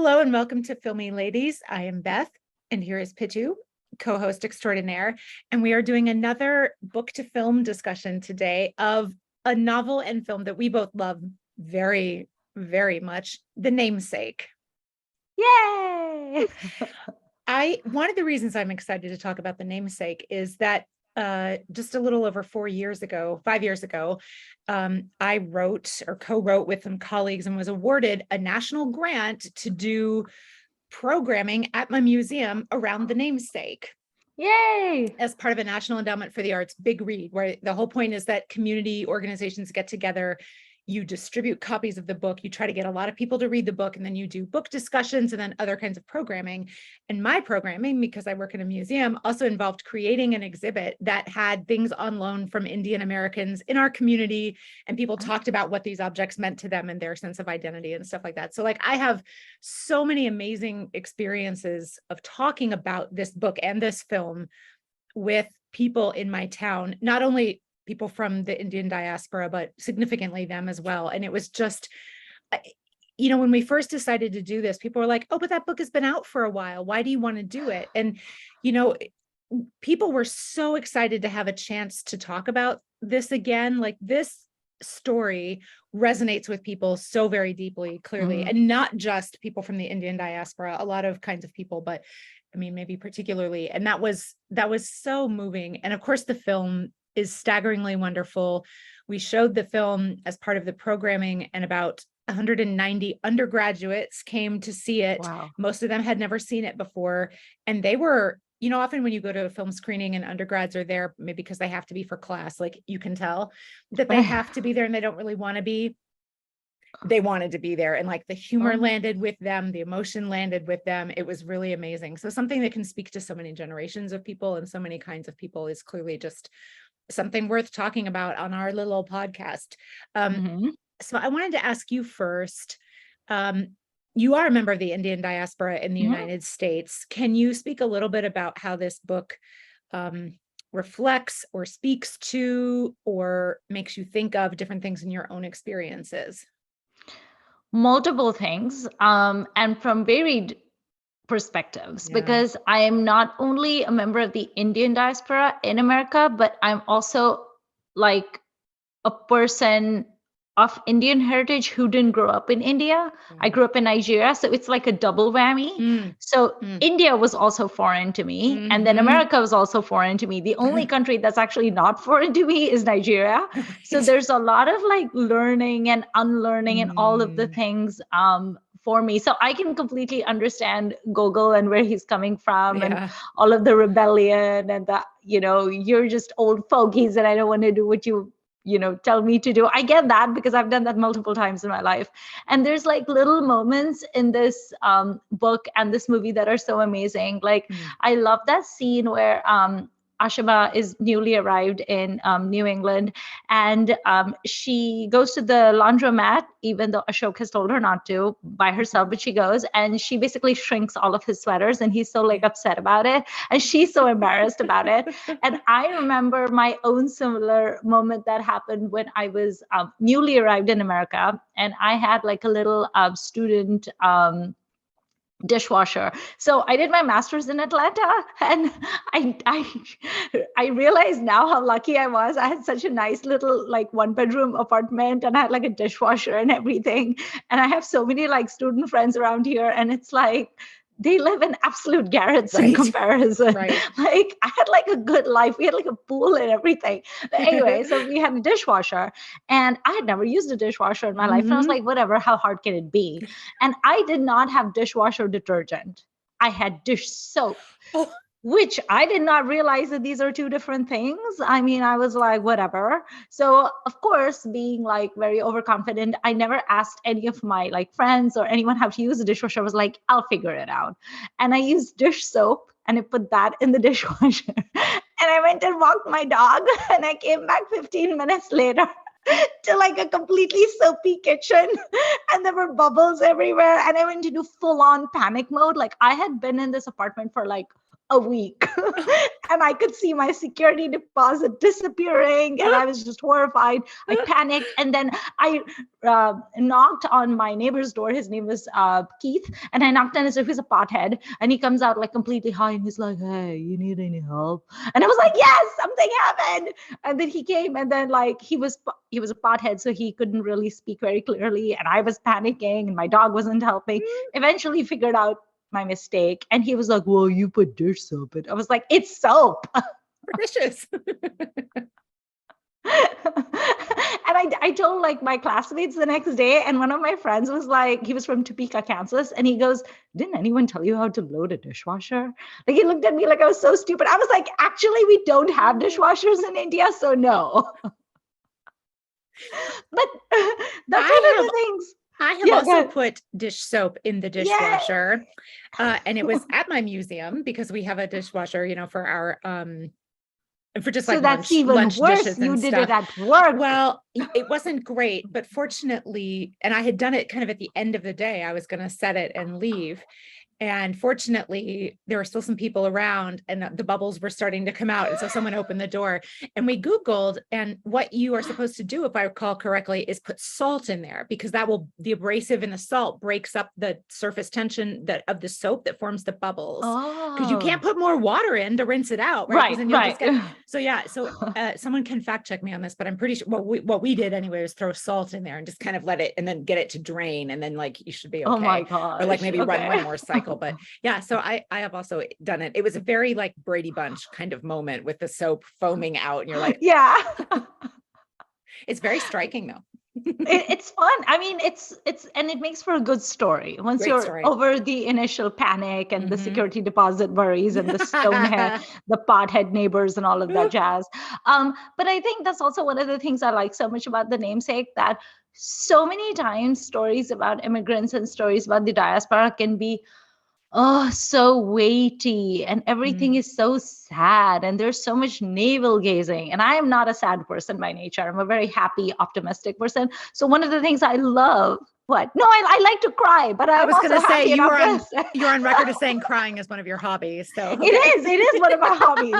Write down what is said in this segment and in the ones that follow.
Hello and welcome to Filmi Ladies. I am Beth, and here is Pitu, co-host extraordinaire, and we are doing another book to film discussion today of a novel and film that we both love very, very much, The Namesake. Yay! One of the reasons I'm excited to talk about The Namesake is that just a little over 5 years ago, I wrote or co-wrote with some colleagues and was awarded a national grant to do programming at my museum around The Namesake. Yay! As part of a National Endowment for the Arts big read, where the whole point is that community organizations get together, you distribute copies of the book, you try to get a lot of people to read the book, and then you do book discussions and then other kinds of programming. And my programming, because I work in a museum, also involved creating an exhibit that had things on loan from Indian Americans in our community, and people talked about what these objects meant to them and their sense of identity and stuff like that. So I have so many amazing experiences of talking about this book and this film with people in my town, not only people from the Indian diaspora, but significantly them as well. And it was just, when we first decided to do this, people were like, oh, but that book has been out for a while. Why do you want to do it? And, people were so excited to have a chance to talk about this again. Like, this story resonates with people so very deeply, clearly, and not just people from the Indian diaspora, a lot of kinds of people, but maybe particularly. And that was so moving. And of course, the film is staggeringly wonderful. We showed the film as part of the programming, and about 190 undergraduates came to see it. Wow. Most of them had never seen it before. And they were, often when you go to a film screening and undergrads are there, maybe because they have to be for class, like you can tell that they have to be there and they don't really want to be. They wanted to be there, and the humor landed with them, the emotion landed with them. It was really amazing. So something that can speak to so many generations of people and so many kinds of people is clearly just something worth talking about on our little podcast. So I wanted to ask you first, you are a member of the Indian diaspora in the United States. Can you speak a little bit about how this book reflects or speaks to or makes you think of different things in your own experiences? Multiple things, and from varied perspectives, because I am not only a member of the Indian diaspora in America, but I'm also like a person of Indian heritage who didn't grow up in India. I grew up in Nigeria, so it's like a double whammy. So India was also foreign to me, and then America was also foreign to me. The only country that's actually not foreign to me is Nigeria. So there's a lot of learning and unlearning and all of the things for me. So I can completely understand Golgol and where he's coming from, and all of the rebellion and the, you're just old fogies and I don't want to do what you tell me to do. I get that because I've done that multiple times in my life. And there's little moments in this book and this movie that are so amazing. I love that scene where Ashima is newly arrived in New England, and she goes to the laundromat, even though Ashok has told her not to, by herself, but she goes and she basically shrinks all of his sweaters, and he's so upset about it, and she's so embarrassed about it. And I remember my own similar moment that happened when I was newly arrived in America, and I had a little student dishwasher. So I did my master's in Atlanta, and I realized now how lucky I was. I had such a nice little 1-bedroom apartment, and I had a dishwasher and everything. And I have so many student friends around here, and it's they live in absolute garrets in comparison. I had a good life. We had a pool and everything. But anyway, so we had a dishwasher, and I had never used a dishwasher in my life. And I was like, whatever, how hard can it be? And I did not have dishwasher detergent. I had dish soap. Which I did not realize that these are two different things. I was like, whatever. So of course, being very overconfident, I never asked any of my friends or anyone how to use a dishwasher. I was like, I'll figure it out. And I used dish soap, and I put that in the dishwasher. And I went and walked my dog, and I came back 15 minutes later to a completely soapy kitchen, and there were bubbles everywhere. And I went into full-on panic mode. I had been in this apartment for a week. And I could see my security deposit disappearing, and I was just horrified. I panicked, and then I knocked on my neighbor's door. His name was Keith, and I knocked on his door. He's a pothead, and he comes out like completely high, and he's like, "Hey, you need any help?" And I was like, "Yes, something happened." And then he came, and then like he was a pothead, so he couldn't really speak very clearly, and I was panicking, and my dog wasn't helping. Eventually, figured out my mistake, and he was like, "Well, you put dish soap in." I was like, "It's soap." For dishes. And I told like my classmates the next day, and one of my friends was like, he was from Topeka, Kansas, and he goes, "Didn't anyone tell you how to load a dishwasher?" Like, he looked at me like I was so stupid. I was like, "Actually, we don't have dishwashers in India, so no." But that's one of the things. I have also put dish soap in the dishwasher, and it was at my museum because we have a dishwasher, you know, for our for just like that's even lunch worse. dishes You and did stuff. it at work. Well, it wasn't great, but fortunately, and I had done it kind of at the end of the day. I was going to set it and leave. And fortunately, there were still some people around, and the bubbles were starting to come out. And so someone opened the door, and we Googled, and what you are supposed to do, if I recall correctly, is put salt in there, because the abrasive in the salt breaks up the surface tension of the soap that forms the bubbles. Because you can't put more water in to rinse it out, right? Right. So someone can fact check me on this, but I'm pretty sure what we did anyway was throw salt in there and just kind of let it, and then get it to drain, and then like you should be okay. Oh my god! Or like maybe run one more cycle. But yeah, so I have also done it. It was a very like Brady Bunch kind of moment with the soap foaming out, and you're like, yeah. It's very striking though. It's fun. I mean, it's and it makes for a good story once Great you're story. over the initial panic and the security deposit worries and the stonehead, the pothead neighbors and all of that jazz. But I think that's also one of the things I like so much about The Namesake, that so many times stories about immigrants and stories about the diaspora can be so weighty, and everything is so sad, and there's so much navel gazing. And I am not a sad person by nature. I'm a very happy, optimistic person. So one of the things I love, I like to cry, but I was going to say you're on record as saying crying is one of your hobbies. So okay. It is one of my hobbies.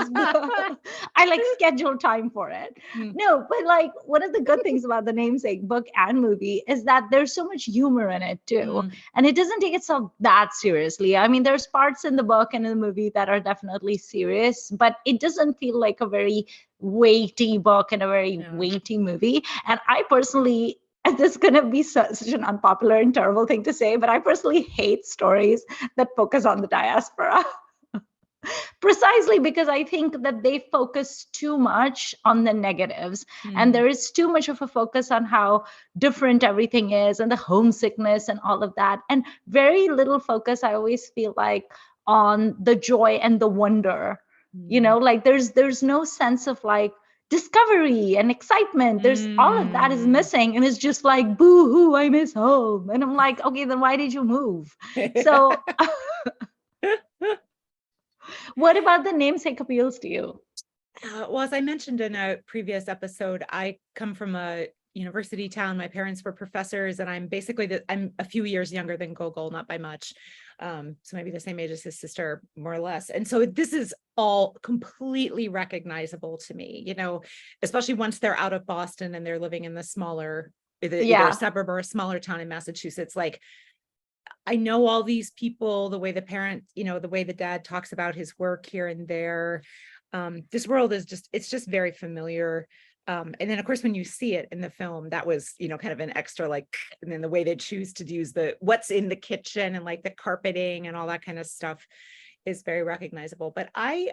I like schedule time for it. No, but like one of the good things about The Namesake book and movie is that there's so much humor in it too. And it doesn't take itself that seriously. I mean, there's parts in the book and in the movie that are definitely serious, but it doesn't feel like a very weighty book and a very weighty movie. And I personally, and this is going to be such an unpopular and terrible thing to say, but I personally hate stories that focus on the diaspora. Precisely because I think that they focus too much on the negatives, and there is too much of a focus on how different everything is and the homesickness and all of that, and very little focus, I always feel like, on the joy and the wonder. You know, like there's no sense of like discovery and excitement. There's all of that is missing, and it's just like, boo-hoo, I miss home. And I'm like, okay, then why did you move? So what about The Namesake appeals to you? Well, as I mentioned in a previous episode, I come from a university town. My parents were professors, and I'm basically I'm a few years younger than Golgol, not by much. So maybe the same age as his sister, more or less. And so this is all completely recognizable to me, you know, especially once they're out of Boston and they're living in the smaller, either a suburb or a smaller town in Massachusetts. Like, I know all these people, the way the parent, you know, the way the dad talks about his work here and there. This world is it's just very familiar. And then of course, when you see it in the film, that was, you know, kind of an extra, like, and then the way they choose to use what's in the kitchen and like the carpeting and all that kind of stuff is very recognizable. But I,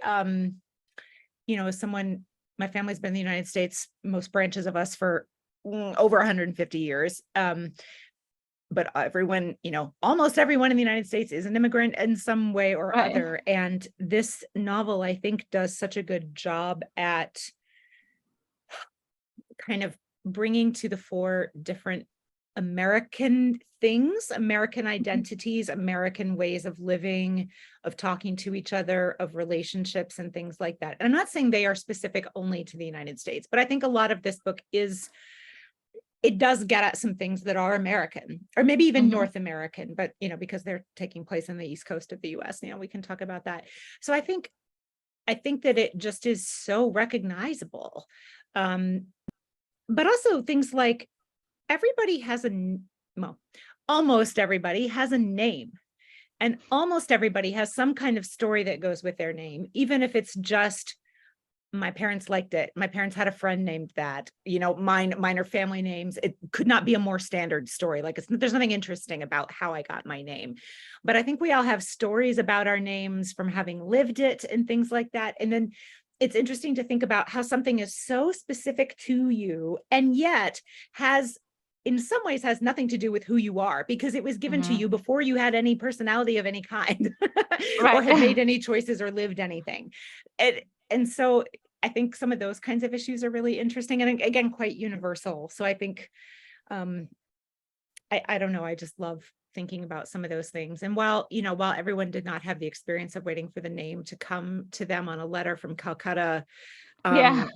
you know, as someone, my family's been in the United States, most branches of us, for over 150 years. But everyone, you know, almost everyone in the United States is an immigrant in some way or other. And this novel, I think, does such a good job at kind of bringing to the fore different American things, American identities, American ways of living, of talking to each other, of relationships and things like that. And I'm not saying they are specific only to the United States, but I think a lot of this book is it does get at some things that are American, or maybe even Mhm. North American, but because they're taking place in the East Coast of the US, we can talk about that. So I think that it just is so recognizable. But also things like everybody has well, almost everybody has a name, and almost everybody has some kind of story that goes with their name, even if it's just my parents liked it. My parents had a friend named that, mine are family names. It could not be a more standard story. Like there's nothing interesting about how I got my name, but I think we all have stories about our names from having lived it and things like that. And then it's interesting to think about how something is so specific to you and yet in some ways has nothing to do with who you are, because it was given to Mhm. you before you had any personality of any kind or Right. had made any choices or lived anything. And so I think some of those kinds of issues are really interesting and again, quite universal. So I think, I don't know, I just love thinking about some of those things. And while everyone did not have the experience of waiting for the name to come to them on a letter from Calcutta, Yeah.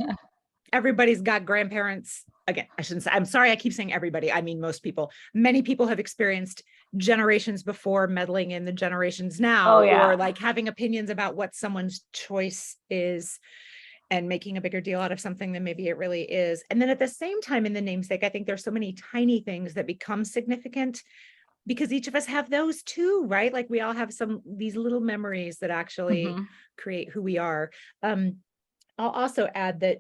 everybody's got grandparents. Again, I shouldn't say, I'm sorry, I keep saying everybody. I mean, most people. Many people have experienced generations before meddling in the generations now, Oh, yeah. or like having opinions about what someone's choice is and making a bigger deal out of something than maybe it really is. And then at the same time in the namesake, I think there's so many tiny things that become significant because each of us have those too, right? Like we all have these little memories that actually Mhm. create who we are. I'll also add that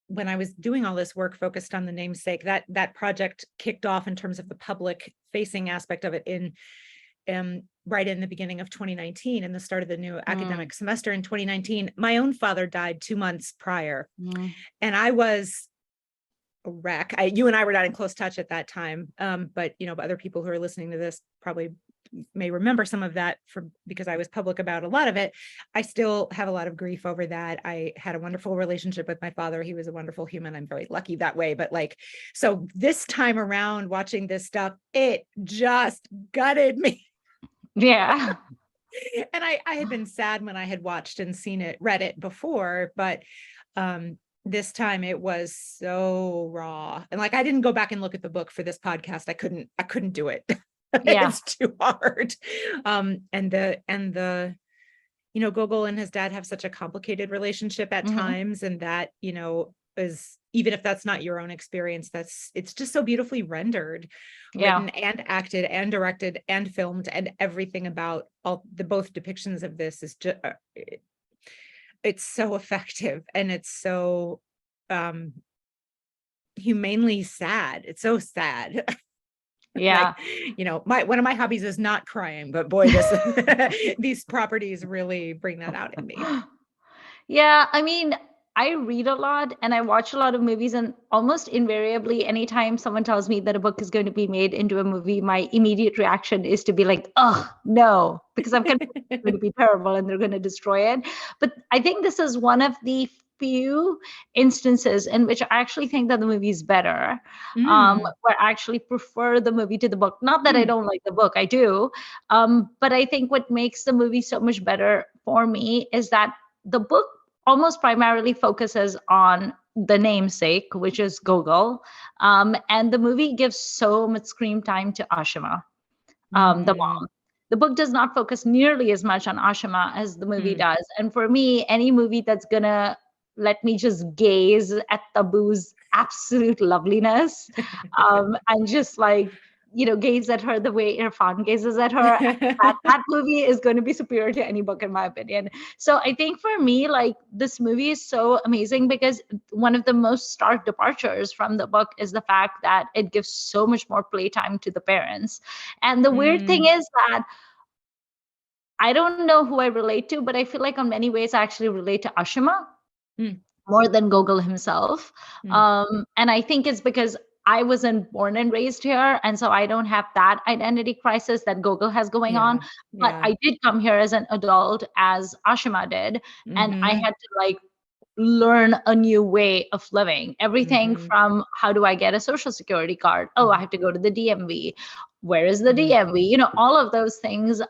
when I was doing all this work focused on the namesake, that project kicked off in terms of the public facing aspect of it right in the beginning of 2019 and the start of the new academic semester in 2019. My own father died 2 months prior, and I was a wreck. You and I were not in close touch at that time, but other people who are listening to this probably may remember some of that because I was public about a lot of it. I still have a lot of grief over that. I had a wonderful relationship with my father. He was a wonderful human. I'm very lucky that way. But so this time around watching this stuff, it just gutted me. Yeah. And I had been sad when I had watched and read it before, but this time it was so raw. And I didn't go back and look at the book for this podcast. I couldn't do it. Yeah. It's too hard. And the Golgol and his dad have such a complicated relationship at times, and that is, even if that's not your own experience, it's just so beautifully rendered, written and acted and directed and filmed, and everything about both depictions of this is just it's so effective, and it's so humanely sad. It's so sad. Yeah. One of my hobbies is not crying, but boy, these properties really bring that out in me. Yeah, I mean, I read a lot and I watch a lot of movies, and almost invariably, anytime someone tells me that a book is going to be made into a movie, my immediate reaction is to be like, oh, no, because I'm convinced it's going to be terrible and they're going to destroy it. But I think this is one of the few instances in which I actually think that the movie is better, where I actually prefer the movie to the book. Not that I don't like the book, I do. But I think what makes the movie so much better for me is that the book almost primarily focuses on the namesake, which is Golgol. And the movie gives so much screen time to Ashima, the mom. The book does not focus nearly as much on Ashima as the movie does. And for me, any movie that's going to let me just gaze at Tabu's absolute loveliness and just gaze at her the way Irfan gazes at her, that movie is going to be superior to any book in my opinion. So I think for me, this movie is so amazing because one of the most stark departures from the book is the fact that it gives so much more playtime to the parents. And the weird thing is that I don't know who I relate to, but I feel like in many ways I actually relate to Ashima more than Golgol himself. And I think it's because I wasn't born and raised here, and so I don't have that identity crisis that Golgol has going on. But I did come here as an adult, as Ashima did, and I had to learn a new way of living. Everything from how do I get a social security card? Oh, I have to go to the DMV. Where is the DMV? All of those things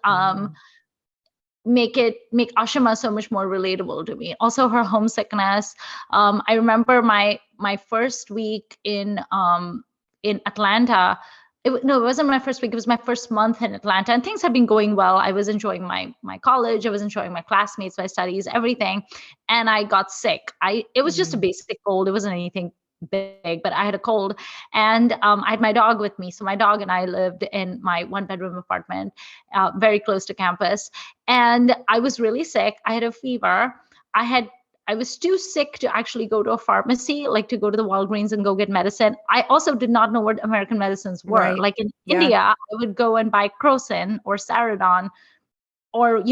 make Ashima so much more relatable to me. Also, her homesickness. I remember my first week in in Atlanta. No, it wasn't my first week. It was my first month in Atlanta, and things had been going well. I was enjoying my college. I was enjoying my classmates, my studies, everything. And I got sick. It was just a basic cold. It wasn't anything big, but I had a cold, and I had my dog with me. So my dog and I lived in my 1-bedroom apartment, very close to campus. And I was really sick. I had a fever. I was too sick to actually go to a pharmacy, like to go to the Walgreens and go get medicine. I also did not know what American medicines were. Right. Like in India, I would go and buy Crocin or Saradon, or,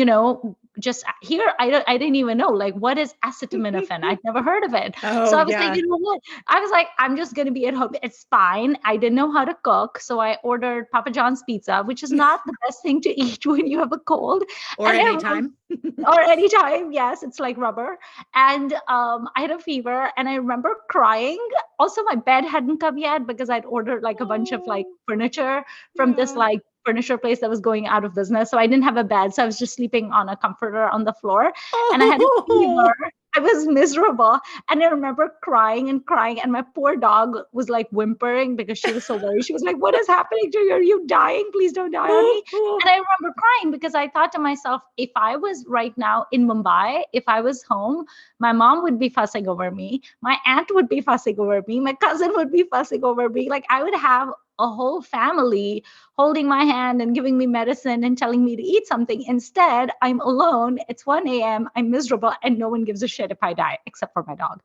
just here, I didn't even know, like, what is acetaminophen? I'd never heard of it. Oh, so I was yeah. like, you know what? I was like, I'm just going to be at home. It's fine. I didn't know how to cook. So I ordered Papa John's pizza, which is not the best thing to eat when you have a cold. Or And anytime. or anytime. Yes, it's like rubber. And I had a fever, and I remember crying. Also, my bed hadn't come yet because I'd ordered like a bunch of like furniture from this like furniture place that was going out of business. So I didn't have a bed. So I was just sleeping on a comforter on the floor, and I had a fever. I was miserable. And I remember crying and crying. And my poor dog was like whimpering because she was so worried. She was like, what is happening to you? Are you dying? Please don't die on me. And I remember crying because I thought to myself, if I was right now in Mumbai, if I was home, my mom would be fussing over me. My aunt would be fussing over me. My cousin would be fussing over me. Like I would have a whole family holding my hand and giving me medicine and telling me to eat something. Instead, I'm alone. It's 1 a.m. I'm miserable, and no one gives a shit if I die, except for my dog.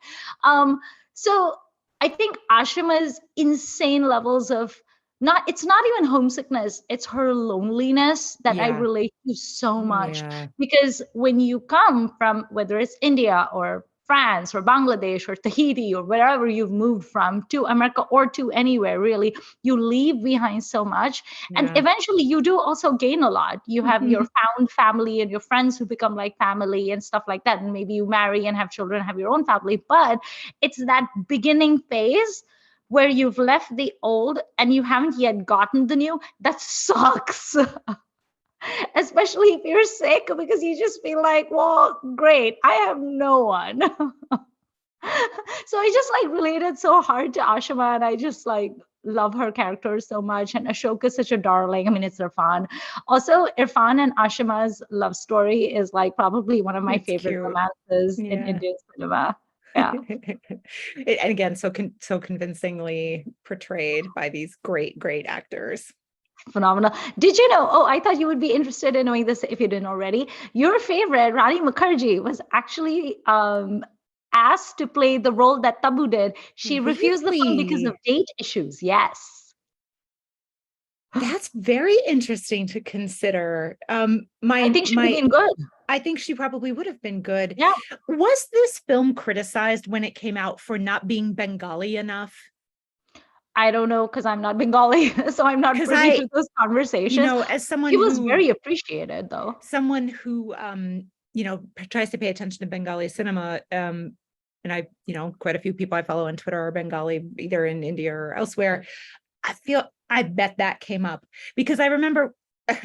So I think Ashima's insane levels of it's not even homesickness, it's her loneliness that I relate to so much. Because when you come from, whether it's India or France or Bangladesh or Tahiti or wherever you've moved from to America or to anywhere, really, you leave behind so much. And eventually you do also gain a lot. You have your found family and your friends who become like family and stuff like that. And maybe you marry and have children, have your own family. But it's that beginning phase where you've left the old and you haven't yet gotten the new. That sucks. Especially if you're sick, because you just feel like, well, great, I have no one. So I just like related so hard to Ashima, and I just like love her character so much. And Ashok is such a darling. I mean, it's Irfan. Also, Irfan and Ashima's love story is like probably one of my favorite romances in Indian cinema. Yeah. And again, so convincingly portrayed by these great actors. Phenomenal. Did you know? Oh, I thought you would be interested in knowing this if you didn't already. Your favorite, Rani Mukherjee, was actually asked to play the role that Tabu did. She refused the film because of date issues. Yes. That's very interesting to consider. I think she would have been good. I think she probably would have been good. Yeah. Was this film criticized when it came out for not being Bengali enough? I don't know, because I'm not Bengali, so I'm not privy to those conversations. As someone who was very appreciated, though. Someone who tries to pay attention to Bengali cinema, and I, quite a few people I follow on Twitter are Bengali, either in India or elsewhere. I bet that came up because I remember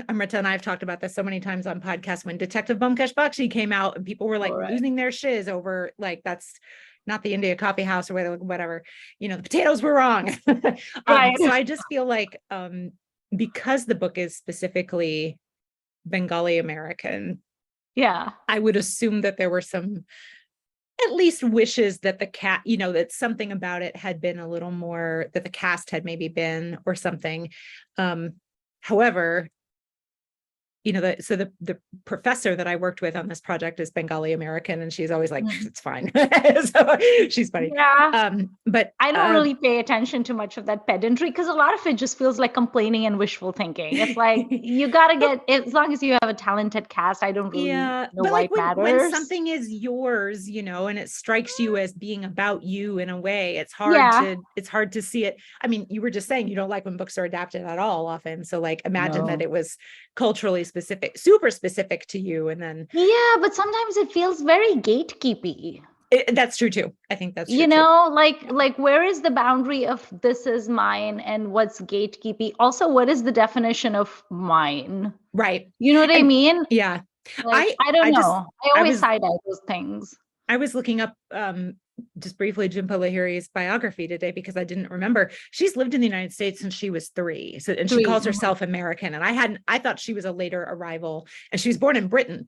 Amrita and I have talked about this so many times on podcasts when Detective Bumkesh Bakshi came out and people were like losing their shiz over like, that's not the India Coffee House or whatever, the potatoes were wrong. Right. So I just feel like because the book is specifically Bengali American, I would assume that there were some at least wishes that the cat, that something about it had been a little more, that the cast had maybe been or something. However, the professor that I worked with on this project is Bengali American, and she's always like, it's fine. So she's funny. Yeah. But I don't really pay attention to much of that pedantry because a lot of it just feels like complaining and wishful thinking. It's like, you got to get, as long as you have a talented cast, I don't really know but why like it matters. when something is yours, and it strikes you as being about you in a way, it's hard to see it. I mean, you were just saying you don't like when books are adapted at all often. So like, imagine that it was culturally specific, super specific to you. And then, but sometimes it feels very gatekeepy. That's true too. I think that's true. Like where is the boundary of this is mine and what's gatekeepy? Also, what is the definition of mine? Right. You know what I mean? Yeah. Like, I don't know. I always side-eye those things. I was looking up just briefly Jhumpa Lahiri's biography today because I didn't remember. She's lived in the United States since she was 3. So, and she calls herself American. And I thought she was a later arrival, and she was born in Britain.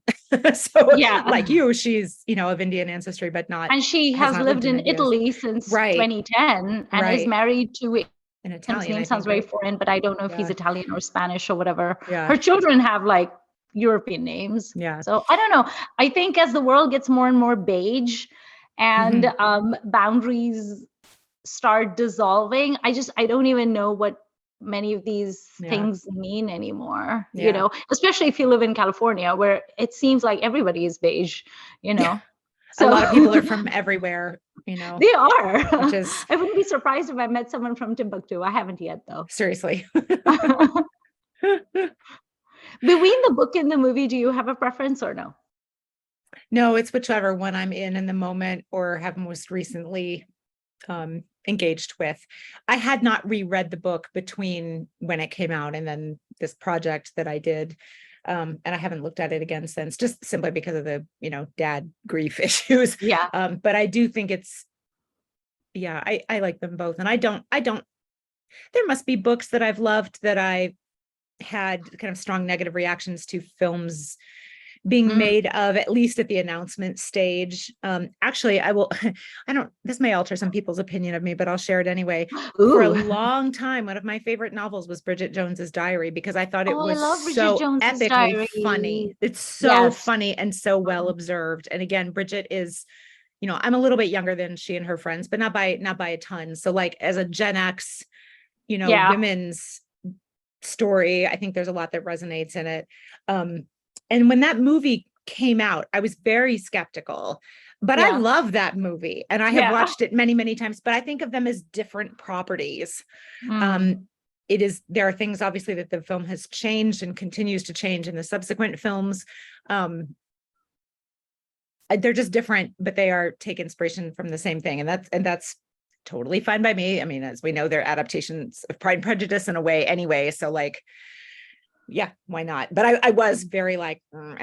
So Yeah. like you, she's, of Indian ancestry, but not. And she has lived in Italy since 2010 and is married to an Italian. His name sounds very foreign, but I don't know if he's Italian or Spanish or whatever. Yeah. Her children have like European names. Yeah. So I don't know. I think as the world gets more and more beige and boundaries start dissolving, I don't even know what many of these things mean anymore, especially if you live in California, where it seems like everybody is beige, So, a lot of people are from everywhere, They are. Which is, I wouldn't be surprised if I met someone from Timbuktu. I haven't yet, though. Seriously. Between the book and the movie, do you have a preference or no? No, it's whichever one I'm in the moment or have most recently engaged with. I had not reread the book between when it came out and then this project that I did. And I haven't looked at it again since, just simply because of the, dad grief issues. Yeah. But I do think it's, I like them both. And I don't, there must be books that I've loved that I had kind of strong negative reactions to films being made of, at least at the announcement stage. Actually, this may alter some people's opinion of me, but I'll share it anyway. Ooh. For a long time, one of my favorite novels was Bridget Jones's Diary, because I thought it was so epically funny. It's so funny and so well observed. And again, Bridget is, I'm a little bit younger than she and her friends, but not by a ton. So like as a Gen X, women's story, I think there's a lot that resonates in it. And when that movie came out, I was very skeptical, but I love that movie and I have watched it many, many times, but I think of them as different properties. There are things obviously that the film has changed and continues to change in the subsequent films. They're just different, but they are take inspiration from the same thing. And that's totally fine by me. I mean, as we know, they're adaptations of Pride and Prejudice in a way anyway. So like, why not? But I was very like, like,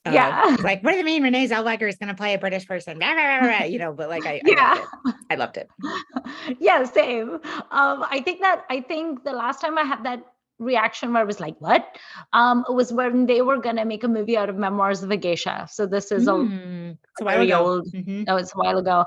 what do you mean Renee Zellweger is going to play a British person? But like, I loved it. Yeah, same. I think the last time I had that reaction where I was like, what? Was when they were going to make a movie out of Memoirs of a Geisha. So this is it's a while ago. No, it's a while ago.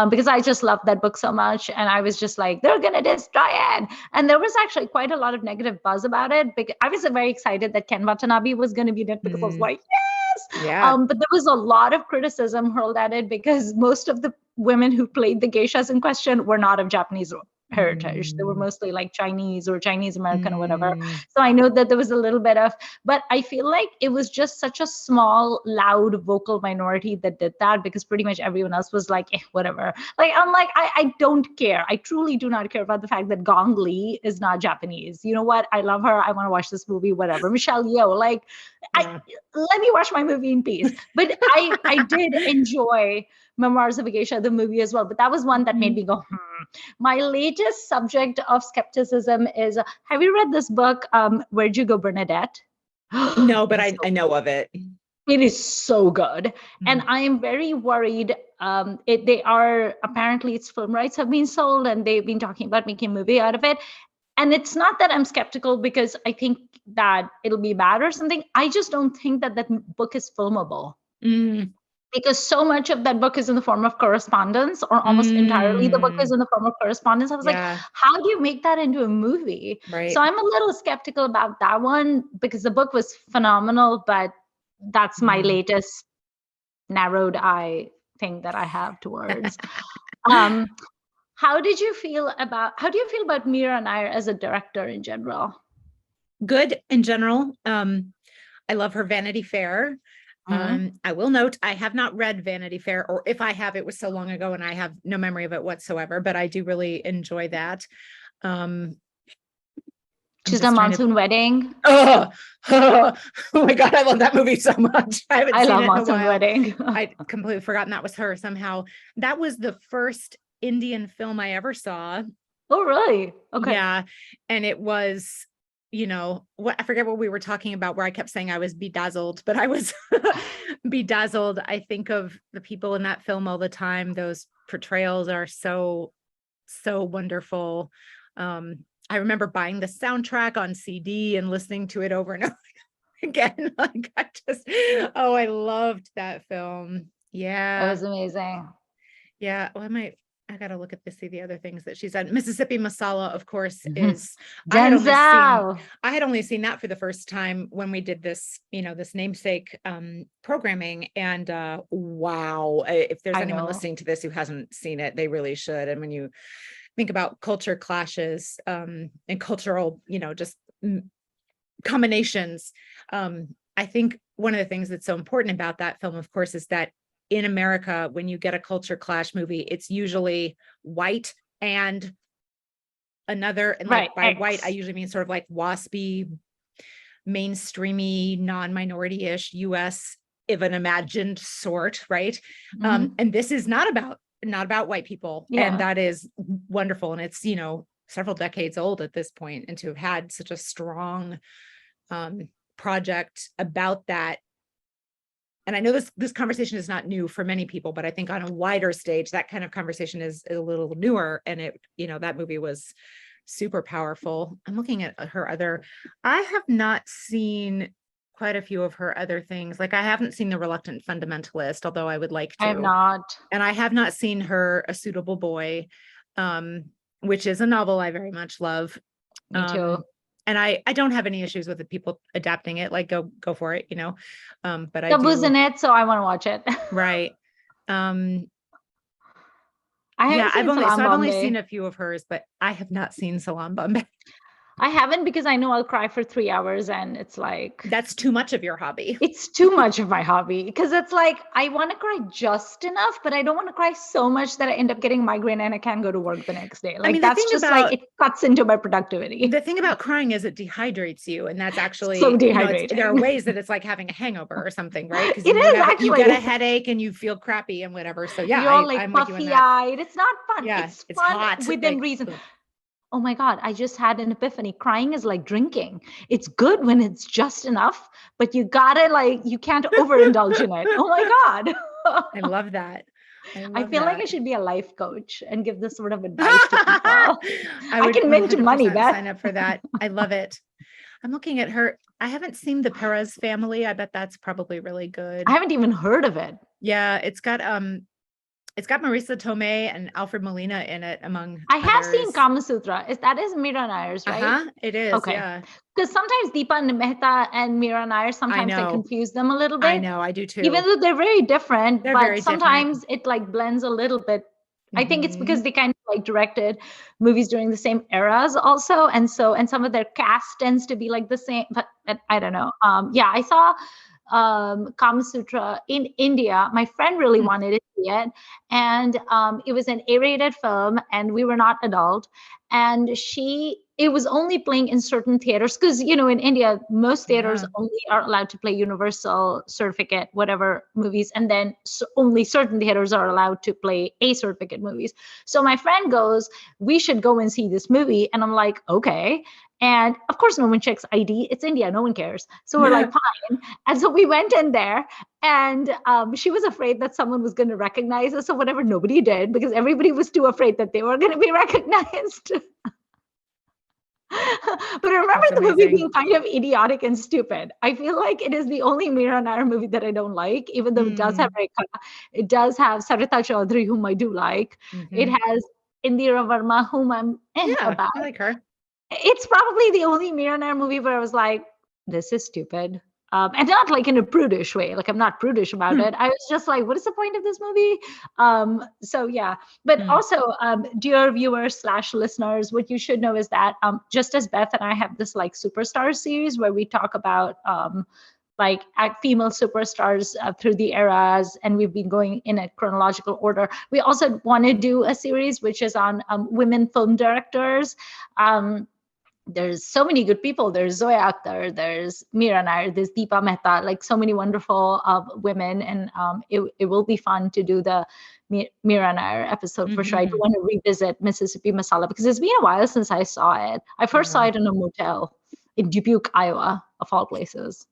Because I just loved that book so much. And I was just like, they're going to destroy it. And there was actually quite a lot of negative buzz about it. Because I was very excited that Ken Watanabe was going to be in it, because I was like, yes. Yeah. But there was a lot of criticism hurled at it because most of the women who played the geishas in question were not of Japanese heritage. They were mostly like Chinese or Chinese American or whatever. So I know that there was a little bit of, but I feel like it was just such a small, loud, vocal minority that did that, because pretty much everyone else was like, whatever. Like, I'm like, I don't care. I truly do not care about the fact that Gong Li is not Japanese. You know what? I love her. I want to watch this movie, whatever. Michelle Yeoh, like, let me watch my movie in peace. But I did enjoy Memoirs of a Geisha, the movie as well. But that was one that made me go, My latest subject of skepticism is, have you read this book, Where'd You Go, Bernadette? No, but I know of it. It is so good. And I am very worried. Apparently its film rights have been sold and they've been talking about making a movie out of it. And it's not that I'm skeptical because I think that it'll be bad or something. I just don't think that book is filmable. Because so much of that book is in the form of correspondence, or almost entirely the book is in the form of correspondence. I was like, how do you make that into a movie? Right. So I'm a little skeptical about that one, because the book was phenomenal, but that's my latest narrowed eye thing that I have towards. How do you feel about Mira Nair as a director in general? Good in general. I love her Vanity Fair. I will note, I have not read Vanity Fair, or if I have, it was so long ago and I have no memory of it whatsoever, but I do really enjoy that. She's a Monsoon Wedding. Oh my God, I love that movie so much. I love Monsoon Wedding. I completely forgotten that was her somehow. That was the first Indian film I ever saw. Oh, really? Okay. Yeah. And it was I forget what we were talking about, where I kept saying I was bedazzled, but I was bedazzled. I think of the people in that film all the time. Those portrayals are so, so wonderful. I remember buying the soundtrack on CD and listening to it over and over again. Like I loved that film. Yeah. It was amazing. Yeah. Well, I got to look at see the other things that she's done. Mississippi Masala, of course, is I had only seen that for the first time when we did this, this namesake programming. And wow, if there's anyone listening to this who hasn't seen it, they really should. And when you think about culture clashes and cultural, just combinations, I think one of the things that's so important about that film, of course, is that in America, when you get a culture clash movie, it's usually white and another, and like by white, I usually mean sort of like waspy, mainstreamy, non-minority-ish US of an imagined sort, right? And this is not about white people. Yeah. And that is wonderful. And it's, several decades old at this point, and to have had such a strong project about that. And I know this conversation is not new for many people, but I think on a wider stage, that kind of conversation is a little newer. And that movie was super powerful. I'm looking at I have not seen quite a few of her other things. Like I haven't seen The Reluctant Fundamentalist, although I would like to. I have not. And I have not seen her A Suitable Boy, which is a novel I very much love. Me too. And I don't have any issues with the people adapting it. Like go for it, But I Tabu's in it, so I want to watch it. Right. I've only seen a few of hers, but I have not seen Salam Bombay. I haven't, because I know I'll cry for 3 hours, and it's like, that's too much of your hobby. It's too much of my hobby, because it's like I want to cry just enough, but I don't want to cry so much that I end up getting migraine and I can't go to work the next day. Like that's just like it cuts into my productivity. The thing about crying is it dehydrates you, and that's actually so dehydrating. There are ways that it's like having a hangover or something, right? Because you get a headache and you feel crappy and whatever. So yeah, you're like puffy-eyed. It's not fun. Yeah, it's fun hot within reason. Oh my God, I just had an epiphany. Crying is like drinking. It's good when it's just enough, but you can't overindulge in it. Oh my God. I love that. I feel like I should be a life coach and give this sort of advice to people. I can mint money, Beth. Sign up for that. I love it. I'm looking at her. I haven't seen The Perez Family. I bet that's probably really good. I haven't even heard of it. Yeah, it's got Marisa Tomei and Alfred Molina in it, among I have seen Kama Sutra. That is Meera Nair's, right? It is. Okay. Yeah. Because sometimes Deepa Mehta and Meera Nair, sometimes I confuse them a little bit. I know, I do too. Even though they're very different, sometimes it like blends a little bit. I think it's because they kind of like directed movies during the same eras also. And some of their cast tends to be like the same, but I don't know. I saw Kama Sutra in India. My friend really wanted to see it, and it was an A-rated film, and we were not adult, and it was only playing in certain theaters, because in India most theaters only are allowed to play universal certificate whatever movies, and then only certain theaters are allowed to play A certificate movies. So my friend goes, we should go and see this movie, and I'm like, okay. And of course, no one checks ID. It's India. No one cares. So we're like, fine. And so we went in there, and she was afraid that someone was going to recognize us or whatever. Nobody did, because everybody was too afraid that they were going to be recognized. But I remember the movie being kind of idiotic and stupid. I feel like it is the only Meera Nair movie that I don't like, even though it does have Rekha. It does have Sarita Chaudhary, whom I do like. It has Indira Verma, whom I'm about. I like her. It's probably the only Meera Nair movie where I was like, this is stupid. And not like in a prudish way. Like I'm not prudish about it. I was just like, what is the point of this movie? But also, dear viewers / listeners, what you should know is that just as Beth and I have this like superstar series where we talk about female superstars through the eras, and we've been going in a chronological order. We also want to do a series which is on women film directors. There's so many good people. There's Zoya Akhtar, there's Meera Nair, there's Deepa Mehta, like so many wonderful women. And it will be fun to do the Meera Nair episode for sure. I do want to revisit Mississippi Masala, because it's been a while since I saw it. I first saw it in a motel. in Dubuque, Iowa, of all places.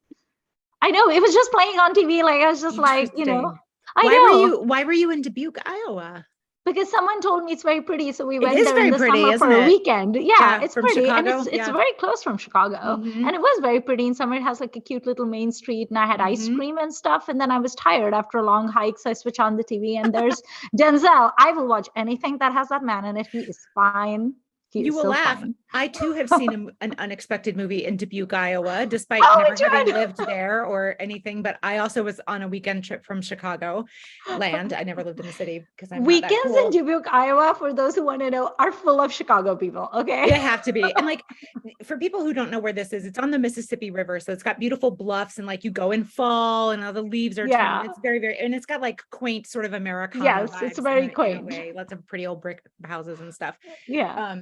I know, it was just playing on TV. Like, I was just like, Interesting. I know. Why were you in Dubuque, Iowa? Because someone told me it's very pretty, so we It went is there in very the pretty, summer for isn't a it? weekend. Yeah, it's from pretty, and Chicago. it's very close from Chicago. Mhm. And it was very pretty. In summer, it has like a cute little main street, and I had ice Mhm. cream and stuff. And then I was tired after a long hike, so I switch on the TV, and there's Denzel. I will watch anything that has that man in it. He is fine. He You is will so laugh. fine. I too have seen an unexpected movie in Dubuque, Iowa, despite Oh, never enjoy having it. lived there or anything. But I also was on a weekend trip from Chicago land. I never lived in the city because I'm not that Weekends cool. in Dubuque, Iowa, for those who want to know, are full of Chicago people. Okay. They have to be. And like, for people who don't know where this is, it's on the Mississippi River. So it's got beautiful bluffs and like you go in fall and all the leaves are turning. Yeah. It's very, very, and it's got like quaint sort of Americana Yes, vibes it's very in a quaint. way. Lots of pretty old brick houses and stuff. Yeah.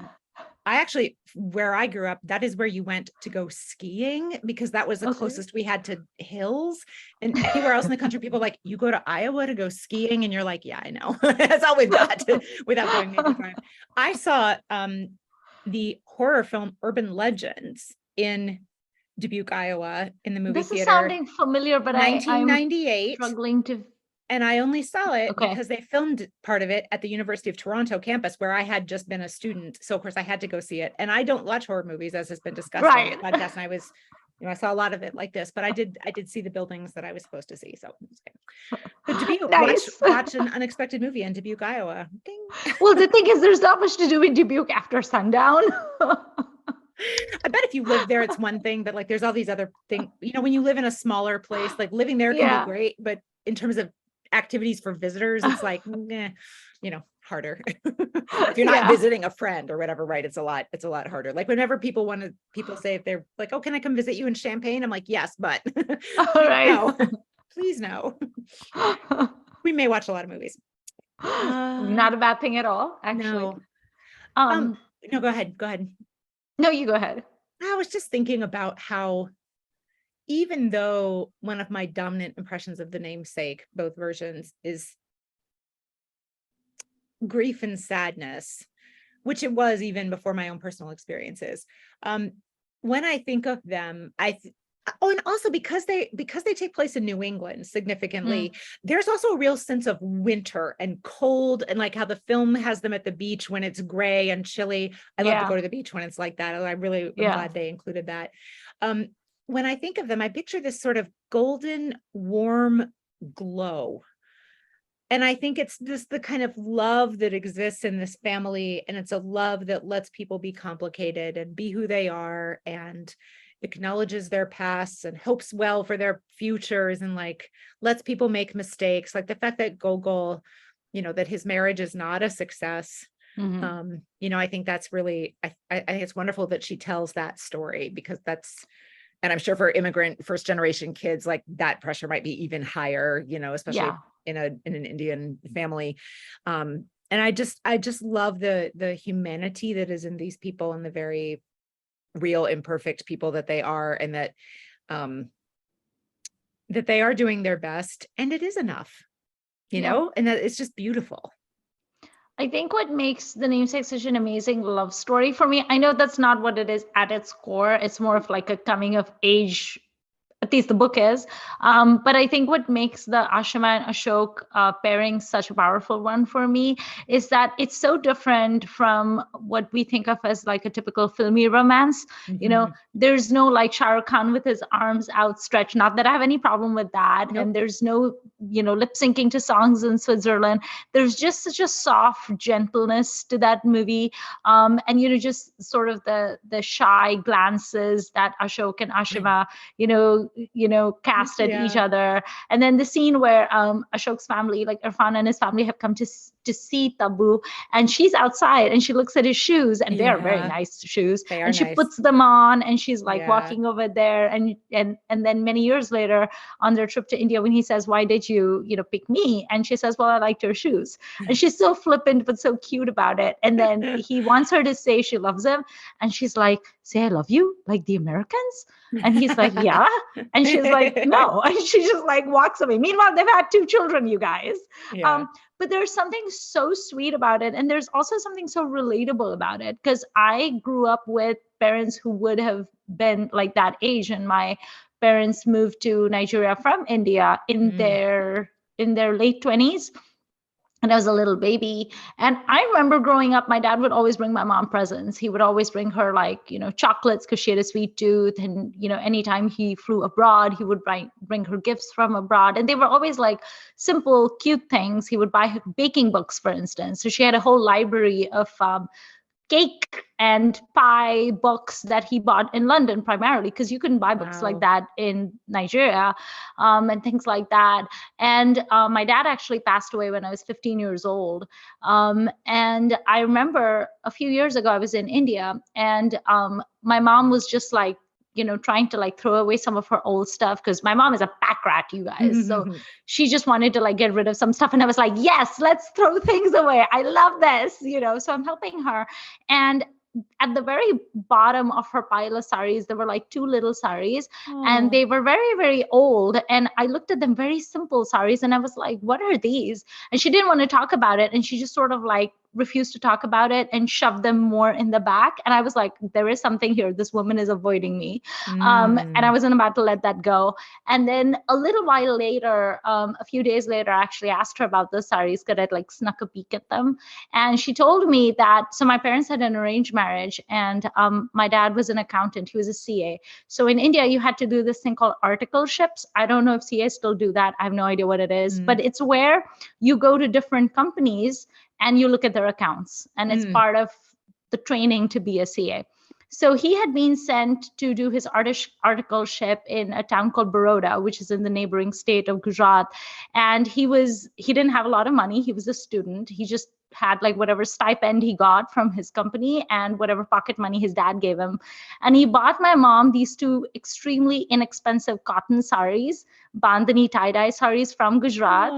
I actually, where I grew up, that is where you went to go skiing because that was the closest we had to hills. And anywhere else in the country, people are like, you go to Iowa to go skiing, and you're like, yeah, I know. That's all we've got without going maybe drive. I saw the horror film Urban Legends in Dubuque, Iowa, in the movie This is theater. sounding familiar, but I'm 1998. struggling to. And I only saw it Okay. because they filmed part of it at the University of Toronto campus where I had just been a student. So of course I had to go see it. And I don't watch horror movies, as has been discussed on the podcast. And I was, I saw a lot of it like this, but I did see the buildings that I was supposed to see. So but Dubuque, Nice. watch an unexpected movie in Dubuque, Iowa. Ding. Well, the thing is, there's not much to do in Dubuque after sundown. I bet if you live there, it's one thing, but like there's all these other things, when you live in a smaller place, like living there can be great, but in terms of activities for visitors, it's like, harder. If you're not visiting a friend or whatever, right? It's a lot harder. Like whenever people say if they're like, oh, can I come visit you in Champaign? I'm like, yes, but no, please no. We may watch a lot of movies. Not a bad thing at all, actually. No, go ahead. No, you go ahead. I was just thinking about how, even though one of my dominant impressions of The Namesake, both versions, is grief and sadness, which it was even before my own personal experiences. When I think of them, and also because they take place in New England significantly, there's also a real sense of winter and cold, and like how the film has them at the beach when it's gray and chilly. I love to go to the beach when it's like that. I really am glad they included that. When I think of them, I picture this sort of golden, warm glow. And I think it's just the kind of love that exists in this family. And it's a love that lets people be complicated and be who they are and acknowledges their pasts and hopes well for their futures and like lets people make mistakes. Like the fact that Golgol, that his marriage is not a success. I think that's really, I think it's wonderful that she tells that story, because and I'm sure for immigrant first generation kids, like that pressure might be even higher, especially in an Indian family. And I just love the humanity that is in these people and the very real imperfect people that they are, and that they are doing their best, and it is enough, and that it's just beautiful. I think what makes The Namesake such an amazing love story for me, I know that's not what it is at its core. It's more of like a coming of age, at least the book is. But I think what makes the Ashima and Ashok pairing such a powerful one for me is that it's so different from what we think of as like a typical filmy romance. There's no like Shah Rukh Khan with his arms outstretched. Not that I have any problem with that. Nope. And there's no, lip syncing to songs in Switzerland. There's just such a soft gentleness to that movie. And, just sort of the shy glances that Ashok and Ashima, cast at each other. And then the scene where Ashok's family, like Irfan and his family, have come to see Tabu, and she's outside and she looks at his shoes, and they are very nice shoes, and she puts them on, and she's like walking over there, and then many years later on their trip to India, when he says, why did you pick me, and she says, well, I liked your shoes, and she's so flippant but so cute about it. And then he wants her to say she loves him, and she's like, say I love you like the Americans, and he's like, yeah, and she's like, no, and she just like walks away. Meanwhile, they've had 2 children, you guys. but there's something so sweet about it. And there's also something so relatable about it, because I grew up with parents who would have been like that age. And my parents moved to Nigeria from India in their late 20s. And I was a little baby. And I remember growing up, my dad would always bring my mom presents. He would always bring her like, chocolates, because she had a sweet tooth. And, anytime he flew abroad, he would bring her gifts from abroad. And they were always like simple, cute things. He would buy her baking books, for instance. So she had a whole library of cake and pie books that he bought in London primarily, because you couldn't buy books like that in Nigeria, and things like that. And my dad actually passed away when I was 15 years old. And I remember a few years ago, I was in India, and my mom was just like, trying to like throw away some of her old stuff, because my mom is a pack rat, you guys. So she just wanted to like get rid of some stuff. And I was like, yes, let's throw things away. I love this, so I'm helping her. And at the very bottom of her pile of saris, there were like two little saris, and they were very, very old. And I looked at them, very simple saris, and I was like, what are these? And she didn't want to talk about it. And she just sort of like refused to talk about it and shoved them more in the back. And I was like, there is something here. This woman is avoiding me. And I wasn't about to let that go. And then a little while later, a few days later, I actually asked her about the saris, because I'd like snuck a peek at them. And she told me that, so my parents had an arranged marriage, and my dad was an accountant. He was a CA. So in India, you had to do this thing called articleships. I don't know if CAs still do that. I have no idea what it is, but it's where you go to different companies and you look at their accounts, and it's part of the training to be a CA. So he had been sent to do his articleship in a town called Baroda, which is in the neighboring state of Gujarat. And he didn't have a lot of money. He was a student. He just had like whatever stipend he got from his company and whatever pocket money his dad gave him. And he bought my mom these two extremely inexpensive cotton saris, bandhani tie-dye saris from Gujarat.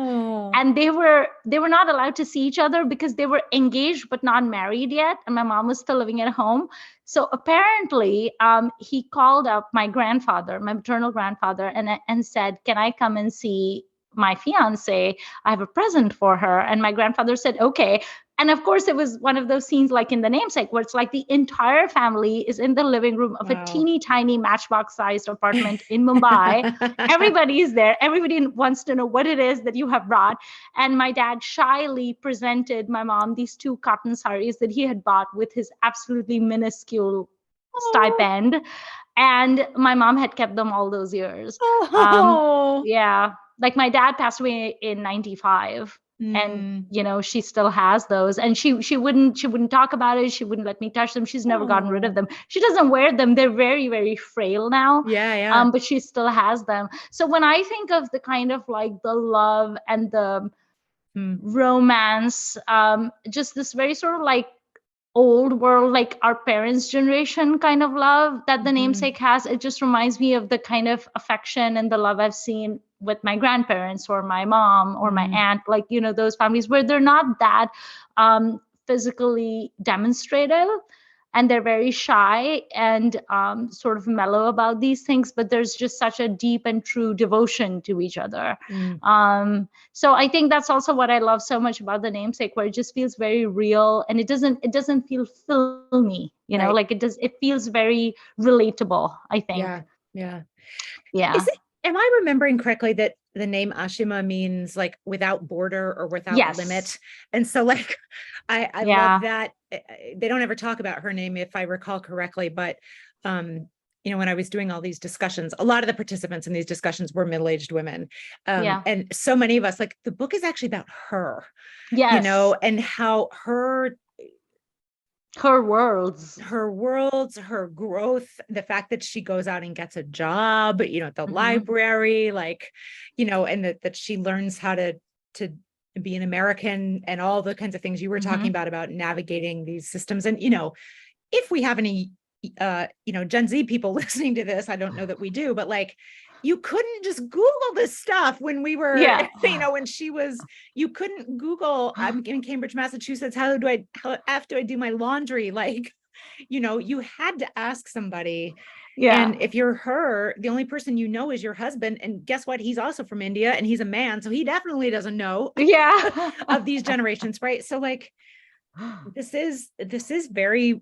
And they were not allowed to see each other because they were engaged but not married yet. And my mom was still living at home. So apparently he called up my grandfather, my maternal grandfather, and said, can I come and see my fiance? I have a present for her. And my grandfather said, okay. And of course, it was one of those scenes like in The Namesake, where it's like the entire family is in the living room of a teeny tiny matchbox-sized apartment in Mumbai. Everybody is there. Everybody wants to know what it is that you have brought. And my dad shyly presented my mom these two cotton saris that he had bought with his absolutely minuscule stipend. And my mom had kept them all those years. Yeah. Like my dad passed away in 95. And she still has those, and she wouldn't talk about it. She wouldn't let me touch them. She's never gotten rid of them. She doesn't wear them. They're very, very frail now. But she still has them. So when I think of the kind of like the love and the romance, just this very sort of like old world, like our parents' generation kind of love that The Namesake has, it just reminds me of the kind of affection and the love I've seen with my grandparents or my mom or my aunt, like, those families where they're not that physically demonstrative, and they're very shy and sort of mellow about these things, but there's just such a deep and true devotion to each other. So I think that's also what I love so much about The Namesake, where it just feels very real, and it doesn't feel filmy, like it feels very relatable, I think. Yeah. Yeah. Am I remembering correctly that the name Ashima means like without border or without limit? And so like, I love that. They don't ever talk about her name, if I recall correctly, but, when I was doing all these discussions, a lot of the participants in these discussions were middle-aged women. And so many of us, like the book is actually about her, and how her worlds, her growth, the fact that she goes out and gets a job, at the library, like, and that she learns how to be an American, and all the kinds of things you were talking about navigating these systems. And, if we have any, Gen Z people listening to this, I don't know that we do, but like, you couldn't just Google this stuff when we were, when she was, you couldn't Google, I'm in Cambridge, Massachusetts, how after I do my laundry? Like, you had to ask somebody. Yeah. And if you're her, the only person you know is your husband. And guess what? He's also from India and he's a man. So he definitely doesn't know Yeah. of these generations, right? So like this is very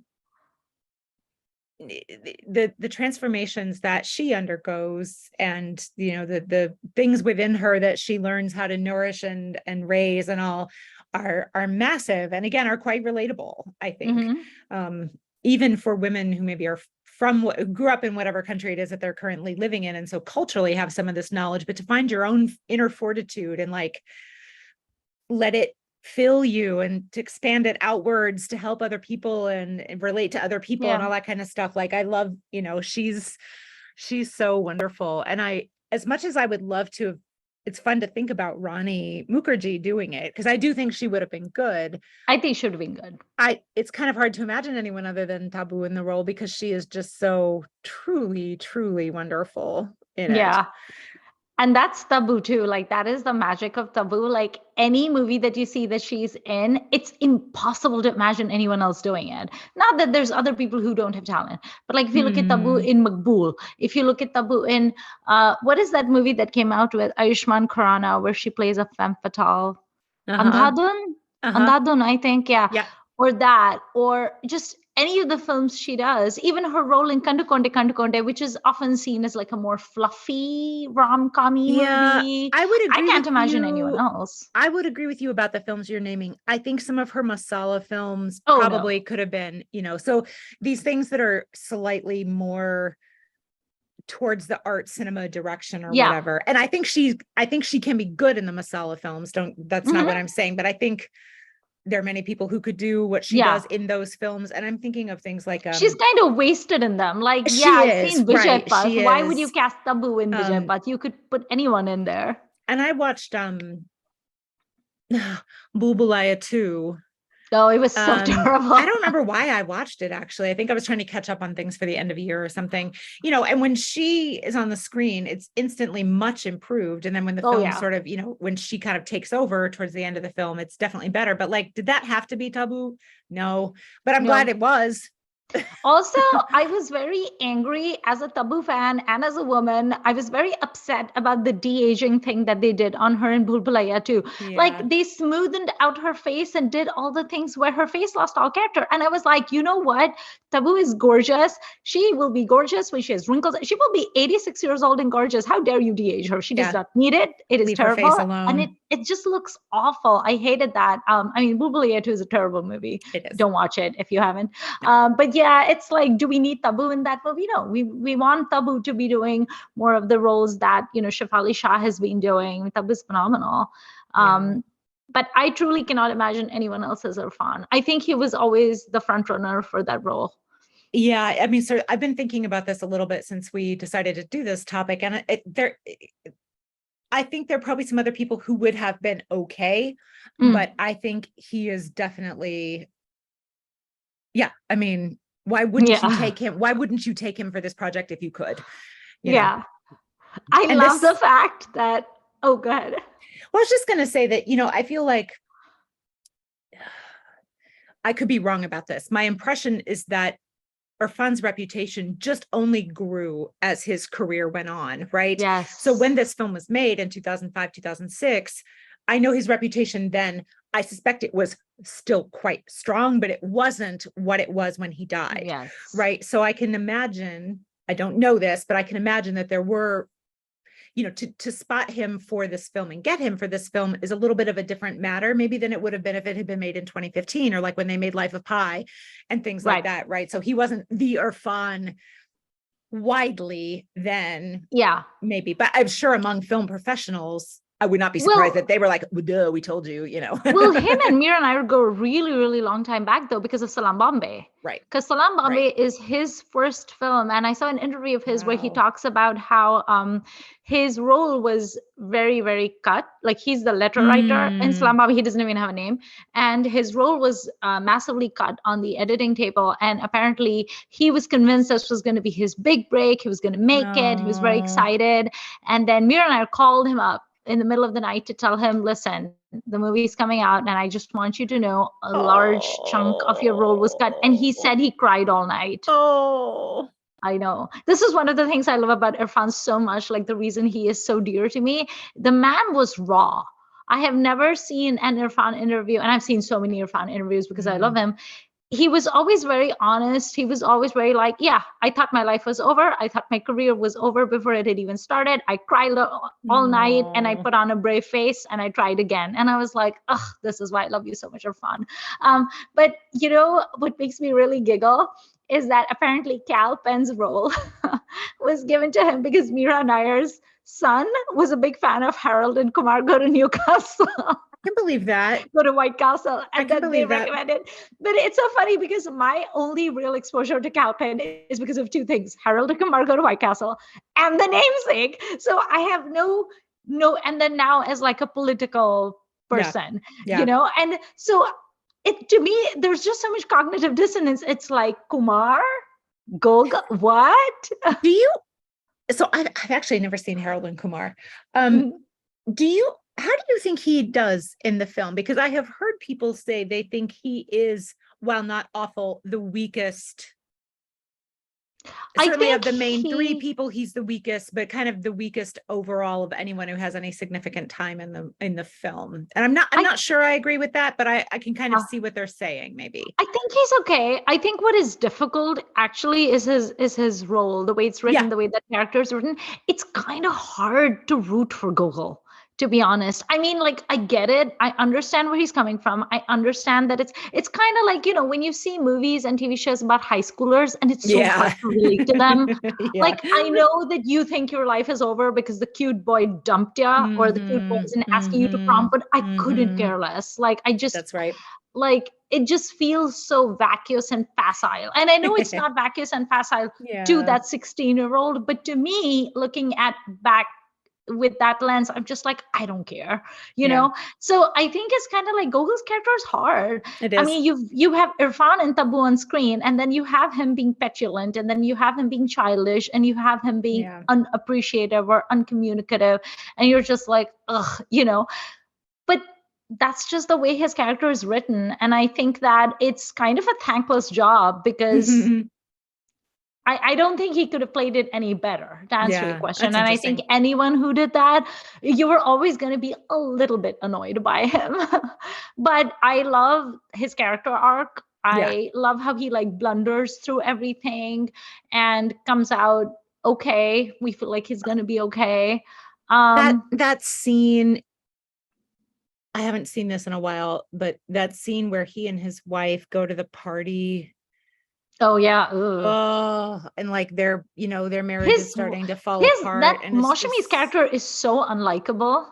the transformations that she undergoes, and the things within her that she learns how to nourish and raise and all are massive, and again are quite relatable, I think. Even for women who maybe are who grew up in whatever country it is that they're currently living in, and so culturally have some of this knowledge, but to find your own inner fortitude and like let it fill you and to expand it outwards to help other people and relate to other people and all that kind of stuff. Like I love, she's so wonderful. And as much as I would love to, it's fun to think about Rani Mukherjee doing it, because I do think she would have been good. I think she would have been good. It's kind of hard to imagine anyone other than Tabu in the role, because she is just so truly, truly wonderful in it. And that's Tabu too. Like that is the magic of Tabu. Like any movie that you see that she's in, it's impossible to imagine anyone else doing it. Not that there's other people who don't have talent, but like if you look at Tabu in Maqbool, if you look at Tabu in what is that movie that came out with Ayushmann Khurrana where she plays a femme fatale? Andhadhun? Andhadhun, I think, Yeah. Or that, or just any of the films she does, even her role in Kandu Konde, which is often seen as like a more fluffy rom-com-y movie. I would agree. I can't imagine anyone else. I would agree with you about the films you're naming. I think some of her masala films probably could have been, so these things that are slightly more towards the art cinema direction or whatever. And I think she can be good in the masala films. That's not what I'm saying, but I think there are many people who could do what she does in those films. And I'm thinking of things like she's kind of wasted in them. Like, I've seen Vijay Path. Why would you cast Tabu in Vijay Path? You could put anyone in there. And I watched Bulbulaya 2. Oh, it was so terrible. I don't remember why I watched it, actually. I think I was trying to catch up on things for the end of the year or something, and when she is on the screen, it's instantly much improved. And then when the film sort of, when she kind of takes over towards the end of the film, it's definitely better. But like, did that have to be Tabu? No, but I'm glad it was. Also, I was very angry as a Tabu fan and as a woman. I was very upset about the de-aging thing that they did on her in Bhul too. Like they smoothed out her face and did all the things where her face lost all character. And I was like, you know what? Tabu is gorgeous. She will be gorgeous when she has wrinkles. She will be 86 years old and gorgeous. How dare you de-age her? She does not need it. It is terrible. Her face alone. And it just looks awful. I hated that. I mean, Bhul 2 is a terrible movie. It is. Don't watch it if you haven't. But yeah, it's like, do we need Tabu in that movie? No, we want Tabu to be doing more of the roles that, Shefali Shah has been doing. Tabu is phenomenal. But I truly cannot imagine anyone else as Irfan. I think he was always the front runner for that role. Yeah, I mean, so I've been thinking about this a little bit since we decided to do this topic, and I think there are probably some other people who would have been okay, but I think he is definitely, I mean, why wouldn't you take him? Why wouldn't you take him for this project if you could? I love the fact that, go ahead. Well, I was just going to say that, I feel like I could be wrong about this. My impression is that Irfan's reputation just only grew as his career went on, right? Yes. So when this film was made in 2005, 2006, I know his reputation then, I suspect it was still quite strong, but it wasn't what it was when he died. Yes. Right. So I can imagine, I don't know this, but I can imagine that there were, to spot him for this film and get him for this film is a little bit of a different matter, maybe than it would have been if it had been made in 2015 or like when they made Life of Pi and things like that. Right. So he wasn't the Irfan widely then. Yeah. Maybe, but I'm sure among film professionals, I would not be surprised that they were like, well, duh, we told you, Well, him and Mira and I go a really, really long time back, though, because of Salam Bombay. Right. Because Salam Bombay is his first film. And I saw an interview of his where he talks about how his role was very, very cut. Like he's the letter writer in Salam Bombay. He doesn't even have a name. And his role was massively cut on the editing table. And apparently he was convinced this was going to be his big break. He was going to make it. He was very excited. And then Mira and I called him up in the middle of the night to tell him, listen, the movie's coming out and I just want you to know a large chunk of your role was cut. And he said he cried all night. I know. This is one of the things I love about Irfan so much. Like the reason he is so dear to me, the man was raw. I have never seen an Irfan interview, and I've seen so many Irfan interviews because I love him. He was always very honest. He was always very like, yeah, I thought my life was over. I thought my career was over before it had even started. I cried all night and I put on a brave face and I tried again. And I was like, oh, this is why I love you so much, Irfan. But you know, what makes me really giggle is that apparently Cal Penn's role was given to him because Meera Nair's son was a big fan of Harold and Kumar Go to Newcastle. I can believe that. Go to White Castle, and then they believe that. recommended. But it's so funny because my only real exposure to Cal Penn is because of two things: Harold and Kumar Go to White Castle, and The Namesake. So I have no, and then now as like a political person, you know, and so it to me, there's just so much cognitive dissonance. It's like Kumar, Golgol, what? Do you? So I've actually never seen Harold and Kumar. Do you? How do you think he does in the film? Because I have heard people say they think he is, while not awful, the weakest. Certainly of the main three people, he's the weakest, but kind of the weakest overall of anyone who has any significant time in the film. And I'm not sure I agree with that, but I can kind of see what they're saying, maybe. I think he's okay. I think what is difficult actually is his role, the way it's written, the way that character is written. It's kind of hard to root for Golgol, to be honest. I mean, like, I get it. I understand where he's coming from. I understand that it's kind of like, you know, when you see movies and TV shows about high schoolers and it's so hard to relate to them. Like, I know that you think your life is over because the cute boy dumped you or the cute boy isn't asking you to prom, but I couldn't care less. Like, that's right. Like, it just feels so vacuous and facile. And I know it's not vacuous and facile to that 16-year-old, but to me, looking at back with that lens, I'm just like, I don't care, you know? So I think it's kind of like Golgol's character is hard. It is. I mean, you have Irfan and Tabu on screen, and then you have him being petulant, and then you have him being childish, and you have him being unappreciative or uncommunicative. And you're just like, ugh, you know? But that's just the way his character is written. And I think that it's kind of a thankless job because I don't think he could have played it any better, to answer your question. And I think anyone who did that, you were always going to be a little bit annoyed by him. But I love his character arc. I love how he like blunders through everything and comes out okay. We feel like he's going to be okay. That scene, I haven't seen this in a while, but that scene where he and his wife go to the party. Oh yeah. Oh, and like their marriage is starting to fall apart. That Maushami's character is so unlikable.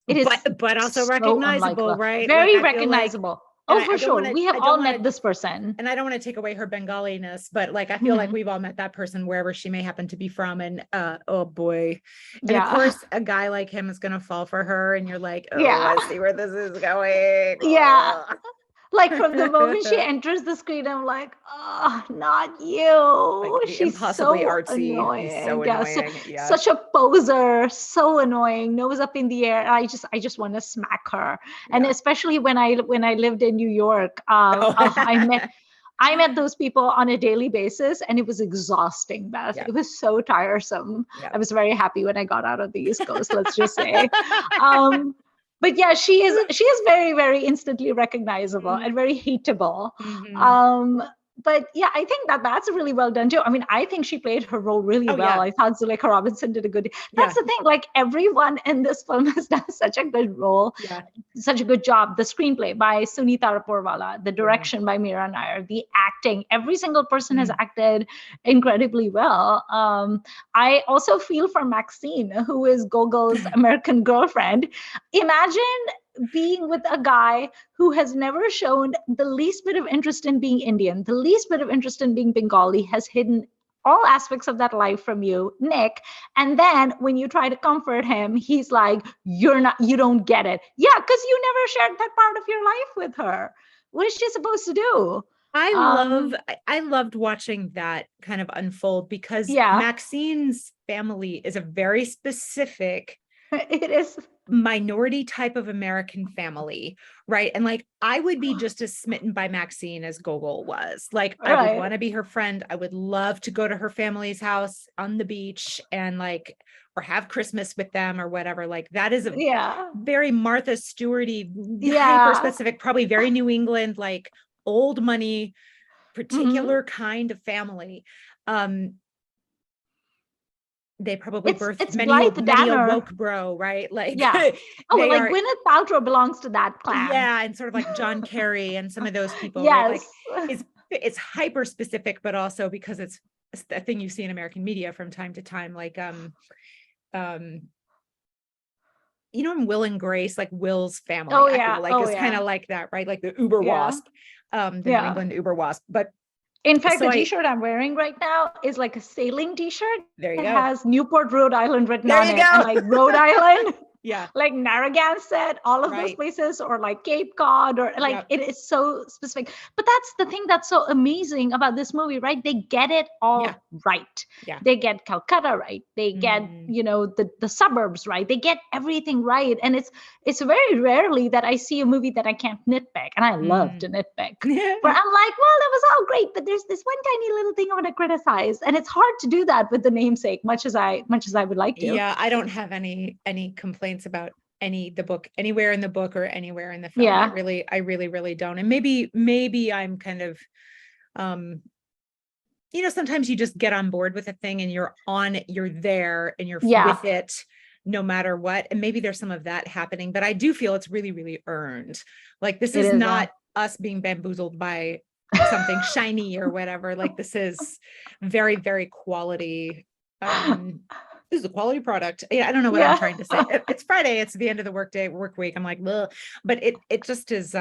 It is, but also so recognizable, right? Very recognizable. Oh, for sure. We have all met this person. And I don't want to take away her Bengali-ness, but like, I feel like we've all met that person wherever she may happen to be from. And oh boy. And of course, a guy like him is going to fall for her. And you're like, oh, I see where this is going. Yeah. Like from the moment she enters the screen, I'm like, oh, not you. Like, she's impossibly so artsy. Annoying. So annoying. Such a poser, so annoying, nose up in the air. I just want to smack her. And especially when I lived in New York, I met those people on a daily basis, and it was exhausting, Beth. It was so tiresome. I was very happy when I got out of the East Coast, let's just say. But yeah, she is very, very instantly recognizable and very hateable. But yeah, I think that's really well done too. I mean, I think she played her role really well. I thought Zuleika Robinson did a good. That's the thing. Like everyone in this film has done such a good role, such a good job. The screenplay by Sunita Raporwala, the direction by Meera Nair, the acting. Every single person has acted incredibly well. I also feel for Maxine, who is Golgol's American girlfriend. Imagine being with a guy who has never shown the least bit of interest in being Indian, the least bit of interest in being Bengali, has hidden all aspects of that life from you, Nick. And then when you try to comfort him, he's like, you don't get it. Yeah, because you never shared that part of your life with her. What is she supposed to do? I loved watching that kind of unfold because Maxine's family is a very specific It is. minority type of American family, right? And like, I would be just as smitten by Maxine as Golgol was. Like, I would want to be her friend. I would love to go to her family's house on the beach and like, or have Christmas with them or whatever. Like, that is a very Martha Stewart-y, hyper specific, probably very New England, like old money, particular kind of family. They probably birthed many a woke bro, right? Like, like Gwyneth Paltrow belongs to that clan. Yeah, and sort of like John Kerry and some of those people, right? Like, it's hyper specific, but also because it's a thing you see in American media from time to time, like you know, in Will and Grace, like Will's family, I feel like is kind of like that, right? Like the Uber Wasp, the New England Uber Wasp, but. In fact, the t-shirt I'm wearing right now is like a sailing t-shirt. There you go. It has Newport, Rhode Island written on it. And like Rhode Island, like Narragansett, all of those places, or like Cape Cod, or like it is so specific. But that's the thing that's so amazing about this movie, right? They get it all right. They get Calcutta right. They get, you know, the suburbs right. They get everything right. And it's very rarely that I see a movie that I can't nitpick. And I love to nitpick. But I'm like, well, that was all great, but there's this one tiny little thing I want to criticize. And it's hard to do that with The Namesake, much as I would like to. Yeah, I don't have any complaints about the book, anywhere in the book or anywhere in the film. I really don't. And maybe I'm kind of you know, sometimes you just get on board with a thing and you're there and you're with it no matter what. And maybe there's some of that happening, but I do feel it's really, really earned. Like, this is not us being bamboozled by something shiny or whatever. Like, this is very, very quality. This is a quality product. I don't know what I'm trying to say. It's Friday. It's the end of the work week. I'm like, ugh. But it just is,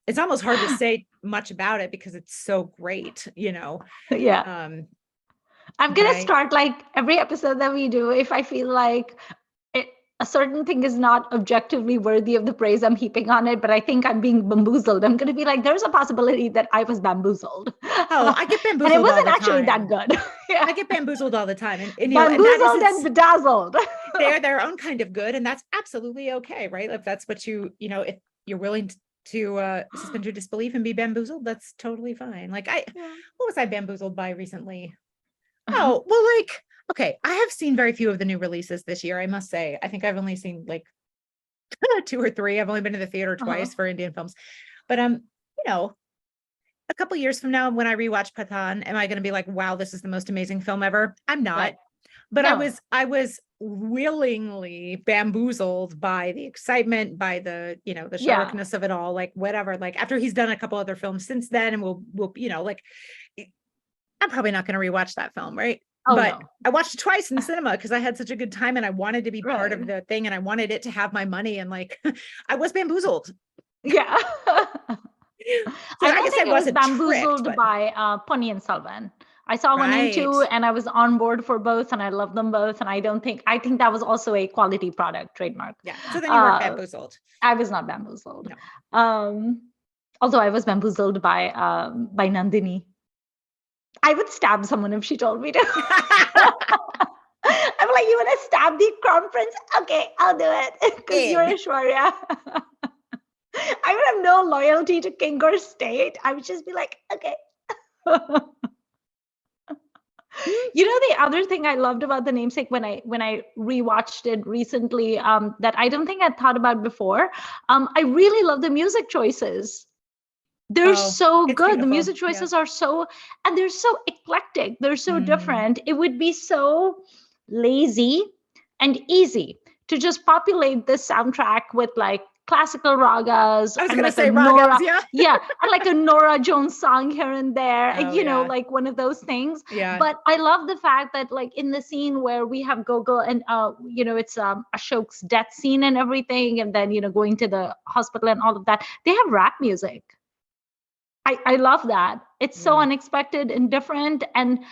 it's almost hard to say much about it because it's so great, you know? I'm going to start like every episode that we do. If I feel like a certain thing is not objectively worthy of the praise I'm heaping on it, but I think I'm being bamboozled, I'm going to be like, there's a possibility that I was bamboozled. Oh, I get bamboozled. And it wasn't actually that good. I get bamboozled all the time. And bamboozled and bedazzled. They're their own kind of good. And that's absolutely okay, right? If that's what you know, if you're willing to suspend your disbelief and be bamboozled, that's totally fine. Like, what was I bamboozled by recently? Oh, well, like, okay, I have seen very few of the new releases this year, I must say. I think I've only seen like 2 or 3. I've only been to the theater twice for Indian films. But you know, a couple years from now, when I rewatch Pathan, am I going to be like, wow, this is the most amazing film ever? I'm not. But I was willingly bamboozled by the excitement, by the, you know, the sharpness of it all, like whatever. Like, after he's done a couple other films since then, and we'll you know, like, I'm probably not going to rewatch that film, right? But I watched it twice in the cinema because I had such a good time and I wanted to be part of the thing and I wanted it to have my money, and like, I was bamboozled. Yeah. So I guess I wasn't bamboozled by Ponniyin Selvan. I saw 1 and 2 and I was on board for both and I love them both. And I think that was also a quality product trademark. Yeah. So then you weren't bamboozled. I was not bamboozled. No. Although I was bamboozled by Nandini. I would stab someone if she told me to. I'm like, you want to stab the crown prince? Okay, I'll do it. Because you're Aishwarya. I would have no loyalty to king or state. I would just be like, okay. You know, the other thing I loved about The Namesake when I rewatched it recently, that I don't think I'd thought about before, I really love the music choices. They're so good. Beautiful. The music choices are so, and they're so eclectic. They're so different. It would be so lazy and easy to just populate this soundtrack with like classical ragas. I was going to say ragas, and like a Nora Jones song here and there, you know, like one of those things. Yeah. But I love the fact that like in the scene where we have Golgol and, you know, it's Ashok's death scene and everything, and then, you know, going to the hospital and all of that, they have rap music. I love that. It's so unexpected and different. And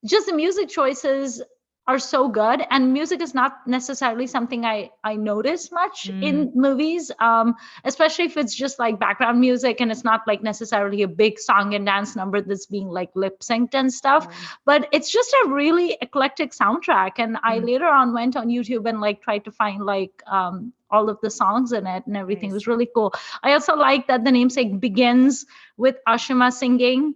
just the music choices are so good, and music is not necessarily something I notice much in movies, especially if it's just like background music and it's not like necessarily a big song and dance number that's being like lip synced and stuff. But it's just a really eclectic soundtrack, and I later on went on YouTube and like tried to find like all of the songs in it and everything. It was really cool. I also like that The Namesake begins with Ashima singing.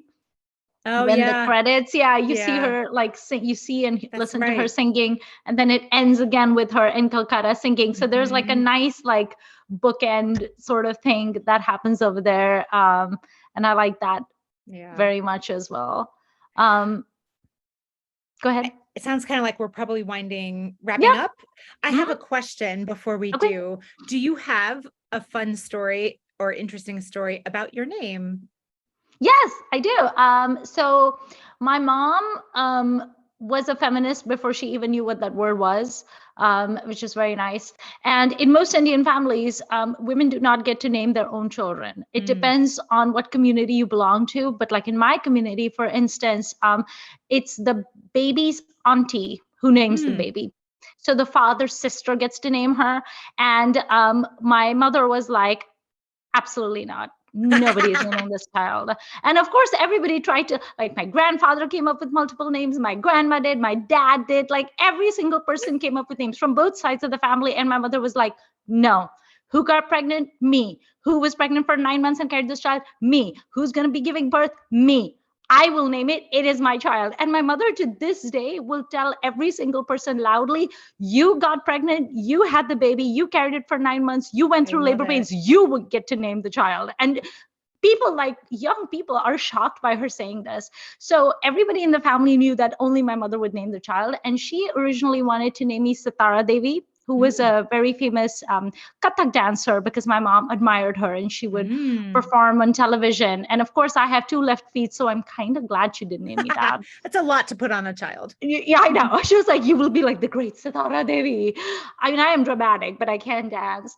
When the credits, you see her like sing, you see and listen to her singing, and then it ends again with her in Calcutta singing. So there's like a nice like bookend sort of thing that happens over there, and I like that very much as well. Go ahead. It sounds kind of like we're probably wrapping up. I have a question before we do. Do you have a fun story or interesting story about your name? Yes, I do. So my mom was a feminist before she even knew what that word was, which is very nice. And in most Indian families, women do not get to name their own children. It depends on what community you belong to. But like in my community, for instance, it's the baby's auntie who names the baby. So the father's sister gets to name her. And my mother was like, absolutely not. Nobody is naming this child. And of course, everybody tried to, like my grandfather came up with multiple names, my grandma did, my dad did, like every single person came up with names from both sides of the family. And my mother was like, no. Who got pregnant? Me. Who was pregnant for 9 months and carried this child? Me. Who's going to be giving birth? Me. I will name it. It is my child. And my mother to this day will tell every single person loudly, you got pregnant, you had the baby, you carried it for 9 months, you went through labor pains, you would get to name the child. And people, like young people, are shocked by her saying this. So everybody in the family knew that only my mother would name the child. And she originally wanted to name me Sitara Devi, who was a very famous Kathak dancer, because my mom admired her and she would perform on television. And of course, I have 2 left feet, so I'm kind of glad she didn't name me that. That's a lot to put on a child. Yeah, I know. She was like, you will be like the great Sitara Devi. I mean, I am dramatic, but I can dance.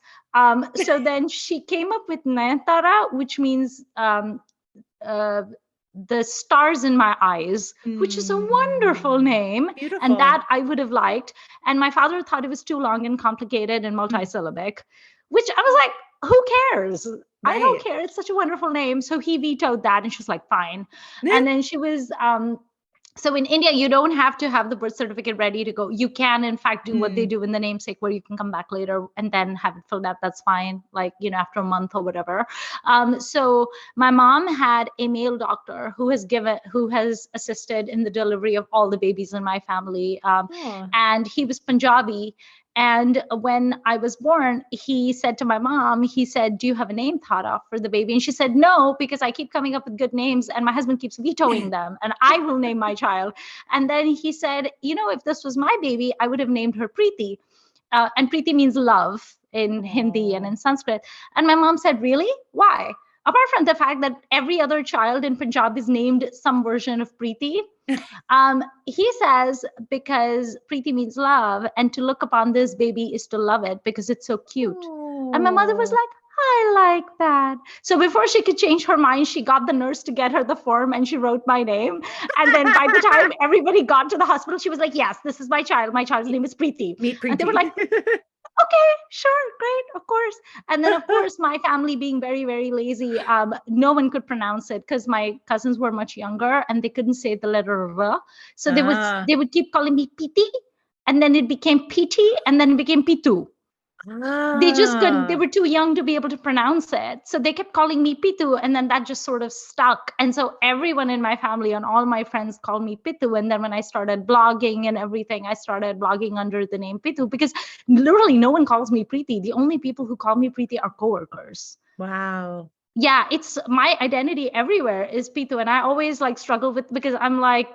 So then she came up with Nayantara, which means the stars in my eyes, which is a wonderful name. Beautiful. And that I would have liked. And my father thought it was too long and complicated and multisyllabic, which I was like, who cares? I don't care. It's such a wonderful name. So he vetoed that, and she was like, fine. And then she was so in India, you don't have to have the birth certificate ready to go. You can, in fact, do what they do in the namesake, where you can come back later and then have it filled out. That's fine. Like, after a month or whatever. So my mom had a male doctor who has assisted in the delivery of all the babies in my family. And he was Punjabi. And when I was born, he said to my mom, he said, do you have a name thought of for the baby? And she said, no, because I keep coming up with good names and my husband keeps vetoing them, and I will name my child. And then he said, if this was my baby, I would have named her Preeti. And Preeti means love in Hindi and in Sanskrit. And my mom said, really? Why? Apart from the fact that every other child in Punjab is named some version of Preeti, he says, because Preeti means love, and to look upon this baby is to love it because it's so cute. And my mother was like, I like that. So before she could change her mind, she got the nurse to get her the form and she wrote my name. And then by the time everybody got to the hospital, she was like, yes, this is my child. My child's name is Preeti. Meet Preeti. And they were like, okay, sure, great, of course. And then, of course, my family being very, very lazy, no one could pronounce it because my cousins were much younger and they couldn't say the letter R. So they would keep calling me Piti, and then it became Piti, and then it became Pitu. They just couldn't, they were too young to be able to pronounce it. So they kept calling me Pitu, and then that just sort of stuck. And so everyone in my family and all my friends called me Pitu. And then when I started blogging and everything, I started blogging under the name Pitu, because literally no one calls me Preeti. The only people who call me Preeti are coworkers. Wow. Yeah, it's my identity everywhere is Pitu. And I always struggle with, because I'm like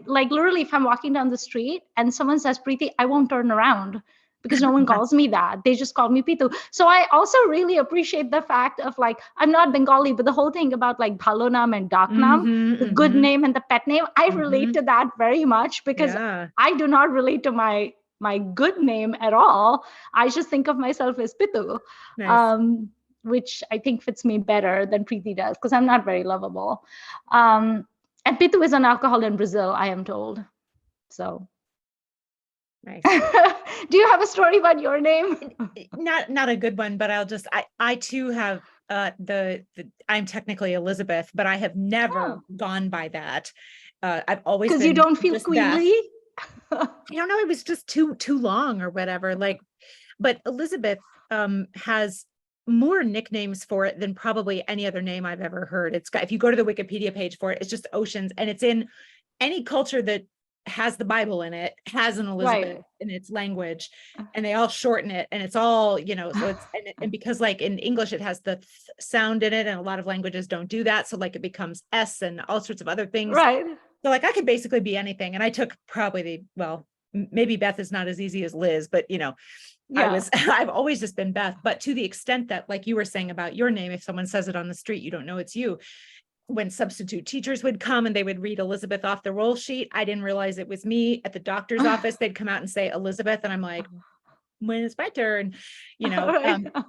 literally if I'm walking down the street and someone says Preeti, I won't turn around, because no one calls me that. They just call me Pitu. So I also really appreciate the fact of I'm not Bengali, but the whole thing about Bhalonam and Daknam, the good name and the pet name, I relate to that very much, because I do not relate to my good name at all. I just think of myself as Pitu, which I think fits me better than Preeti does, because I'm not very lovable. And Pitu is an alcohol in Brazil, I am told. So Nice. Do you have a story about your name? Not a good one, but I too have I'm technically Elizabeth, but I have never gone by that. I've always Because been you don't feel just Beth. queenly? I don't know, it was just too long or whatever. Like, but Elizabeth has more nicknames for it than probably any other name I've ever heard. It's got, if you go to the Wikipedia page for it, it's just oceans, and it's in any culture that has the Bible in it, has an Elizabeth in its language, and they all shorten it, and it's all, so it's, and because like in English, it has the sound in it, and a lot of languages don't do that. So like it becomes S and all sorts of other things. Right. So like I could basically be anything. And I took probably maybe Beth is not as easy as Liz, but I've always just been Beth. But to the extent that, like you were saying about your name, if someone says it on the street, you don't know it's you. When substitute teachers would come and they would read Elizabeth off the roll sheet, I didn't realize it was me. At the doctor's office, they'd come out and say Elizabeth, and I'm like, when is my turn? But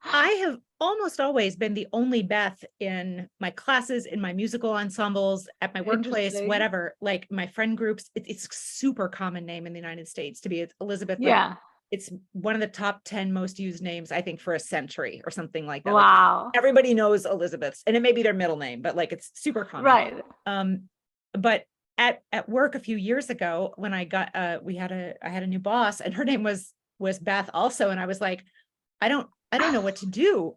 I have almost always been the only Beth in my classes, in my musical ensembles, at my workplace, whatever, like my friend groups. It's a super common name in the United States to be Elizabeth. Yeah. It's one of the top 10 most used names, I think, for a century or something like that. Wow. Like, everybody knows Elizabeth's, and it may be their middle name, but like it's super common. Right. But at work a few years ago, when I got I had a new boss, and her name was Beth also, and I was like, I don't know what to do.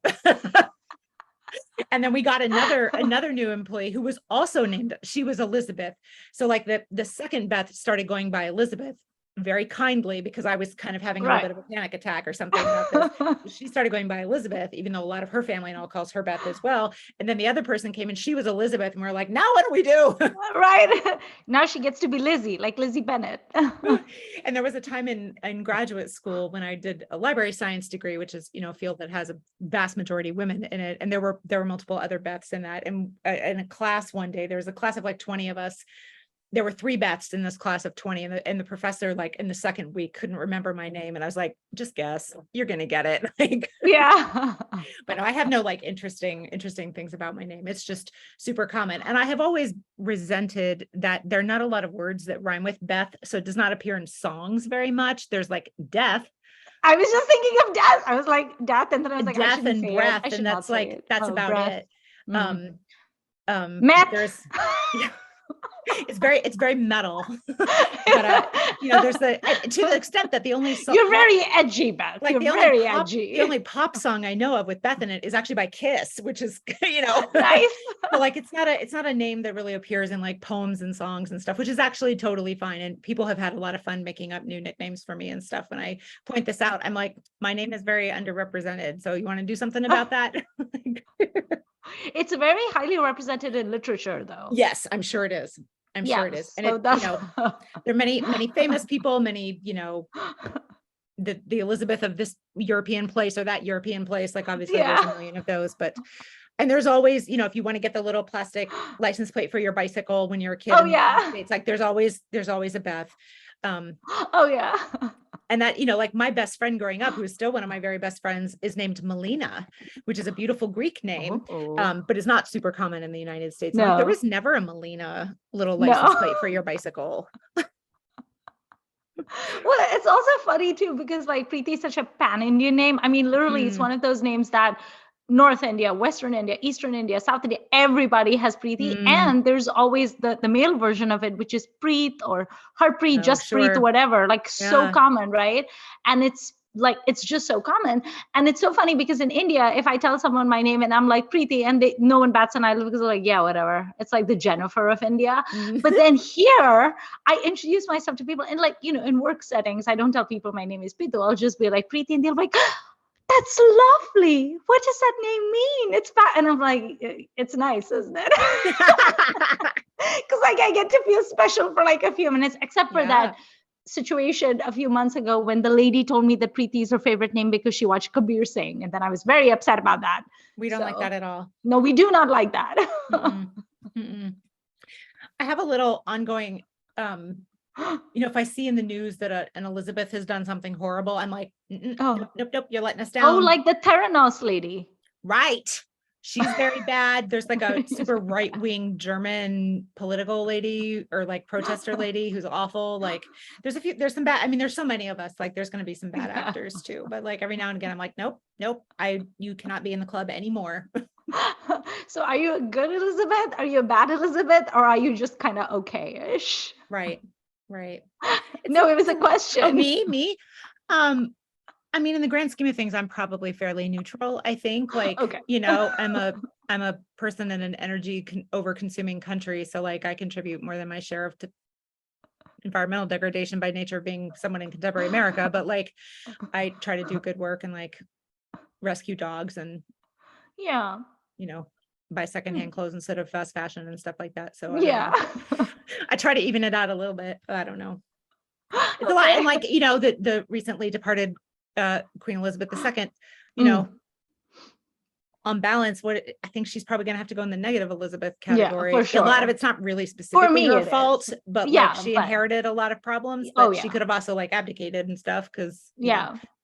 And then we got another new employee who was also named, she was Elizabeth. So like the second Beth started going by Elizabeth very kindly, because I was kind of having a little bit of a panic attack or something about this. She started going by Elizabeth, even though a lot of her family and all calls her Beth as well. And then the other person came and she was Elizabeth, and we're like, now what do we do? Right. Now she gets to be Lizzie, like Lizzie Bennett. And there was a time in graduate school when I did a library science degree, which is, a field that has a vast majority of women in it. And there were multiple other Beths in that. And in a class one day, there was a class of like 20 of us. There were 3 Beths in this class of 20, and the professor, like in the second week, couldn't remember my name. And I was like, just guess, you're going to get it. Like, yeah. But no, I have no like interesting things about my name. It's just super common. And I have always resented that there are not a lot of words that rhyme with Beth. So it does not appear in songs very much. There's like death. I was just thinking of death. I was like death, and then I was like, death and breath, and that's like, that's about breath. It. There's it's very metal. But there's to the extent that the only song, you're very edgy, Beth. Like you're very edgy. The only pop song I know of with Beth in it is actually by Kiss, which is nice. But like it's not a name that really appears in like poems and songs and stuff, which is actually totally fine. And people have had a lot of fun making up new nicknames for me and stuff. When I point this out, I'm like, my name is very underrepresented. So you want to do something about that? It's very highly represented in literature, though. Yes, I'm sure it is. I'm sure it is. And so there are many famous people, many, the Elizabeth of this European place or that European place. Like obviously there's a million of those, and there's always, if you want to get the little plastic license plate for your bicycle when you're a kid. It's like, there's always a Beth. And that, like my best friend growing up, who is still one of my very best friends, is named Melina, which is a beautiful Greek name, but is not super common in the United States. No. Like, there was never a Melina little license plate for your bicycle. Well, it's also funny too, because like Preeti is such a pan-Indian name. I mean, literally, it's one of those names that North India, Western India, Eastern India, South India, everybody has Preeti. And there's always the male version of it, which is Preet or Harpreet, Preet, whatever, like so common, right? And it's like, it's just so common. And it's so funny because in India, if I tell someone my name and I'm like Preeti, and no one bats an eyelid because they're like, yeah, whatever. It's like the Jennifer of India. But then here, I introduce myself to people, and like, in work settings, I don't tell people my name is Preeti. I'll just be like Preeti, and they're like, that's lovely. What does that name mean? It's bad. And I'm like, it's nice, isn't it? Because like I get to feel special for like a few minutes, except for that situation a few months ago when the lady told me that Preeti is her favorite name because she watched Kabir Singh. And then I was very upset about that. We don't like that at all. No, we do not like that. I have a little ongoing, if I see in the news that an Elizabeth has done something horrible, I'm like, nope, you're letting us down. Oh, like the Theranos lady. Right. she's very bad. There's like a super right-wing German political lady or like protester lady who's awful. Like there's some bad, I mean, there's so many of us, like there's going to be some bad actors too, but like every now and again, I'm like, nope, you cannot be in the club anymore. So are you a good Elizabeth? Are you a bad Elizabeth? Or are you just kind of okay-ish? Right. No, it was a question. Oh, me. I mean, in the grand scheme of things, I'm probably fairly neutral. I think, like, Okay. I'm a person in an energy over-consuming country, so like I contribute more than my share of environmental degradation by nature of being someone in contemporary America. But like, I try to do good work and like rescue dogs and buy secondhand clothes instead of fast fashion and stuff like that. So I try to even it out a little bit. But I don't know. It's a lot, and like the recently departed Queen Elizabeth II, on balance, I think she's probably going to have to go in the negative Elizabeth category. For sure. A lot of it's not really specifically her fault, but like she inherited a lot of problems, but she could have also like abdicated and stuff because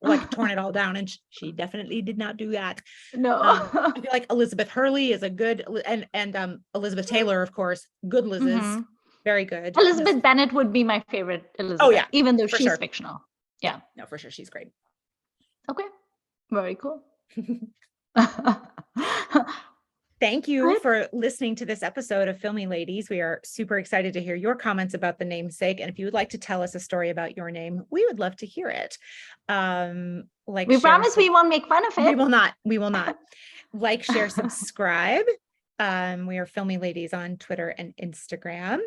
like torn it all down, and she definitely did not do that. No. I feel like Elizabeth Hurley is a good, and Elizabeth Taylor, of course, good Liz's, very good. Elizabeth Bennet would be my favorite Elizabeth. Oh yeah, even though she's fictional. Yeah. No, for sure, she's great. Okay, very cool. Thank you for listening to this episode of Filmi Ladies. We are super excited to hear your comments about the namesake. And if you would like to tell us a story about your name, we would love to hear it. We promise we won't make fun of it. We will not. Like, share, subscribe. We are Filmi Ladies on Twitter and Instagram.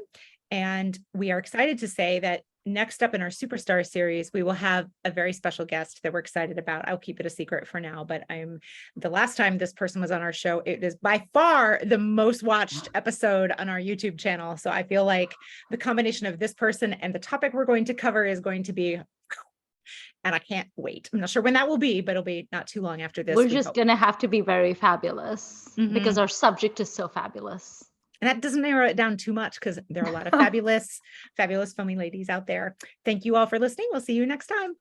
And we are excited to say that next up in our Superstar series, we will have a very special guest that we're excited about. I'll keep it a secret for now, but the last time this person was on our show, it is by far the most watched episode on our YouTube channel. So I feel like the combination of this person and the topic we're going to cover is going to be, and I can't wait. I'm not sure when that will be, but it'll be not too long after this. We're just going to have to be very fabulous because our subject is so fabulous. And that doesn't narrow it down too much because there are a lot of fabulous Filmi Ladies out there. Thank you all for listening. We'll see you next time.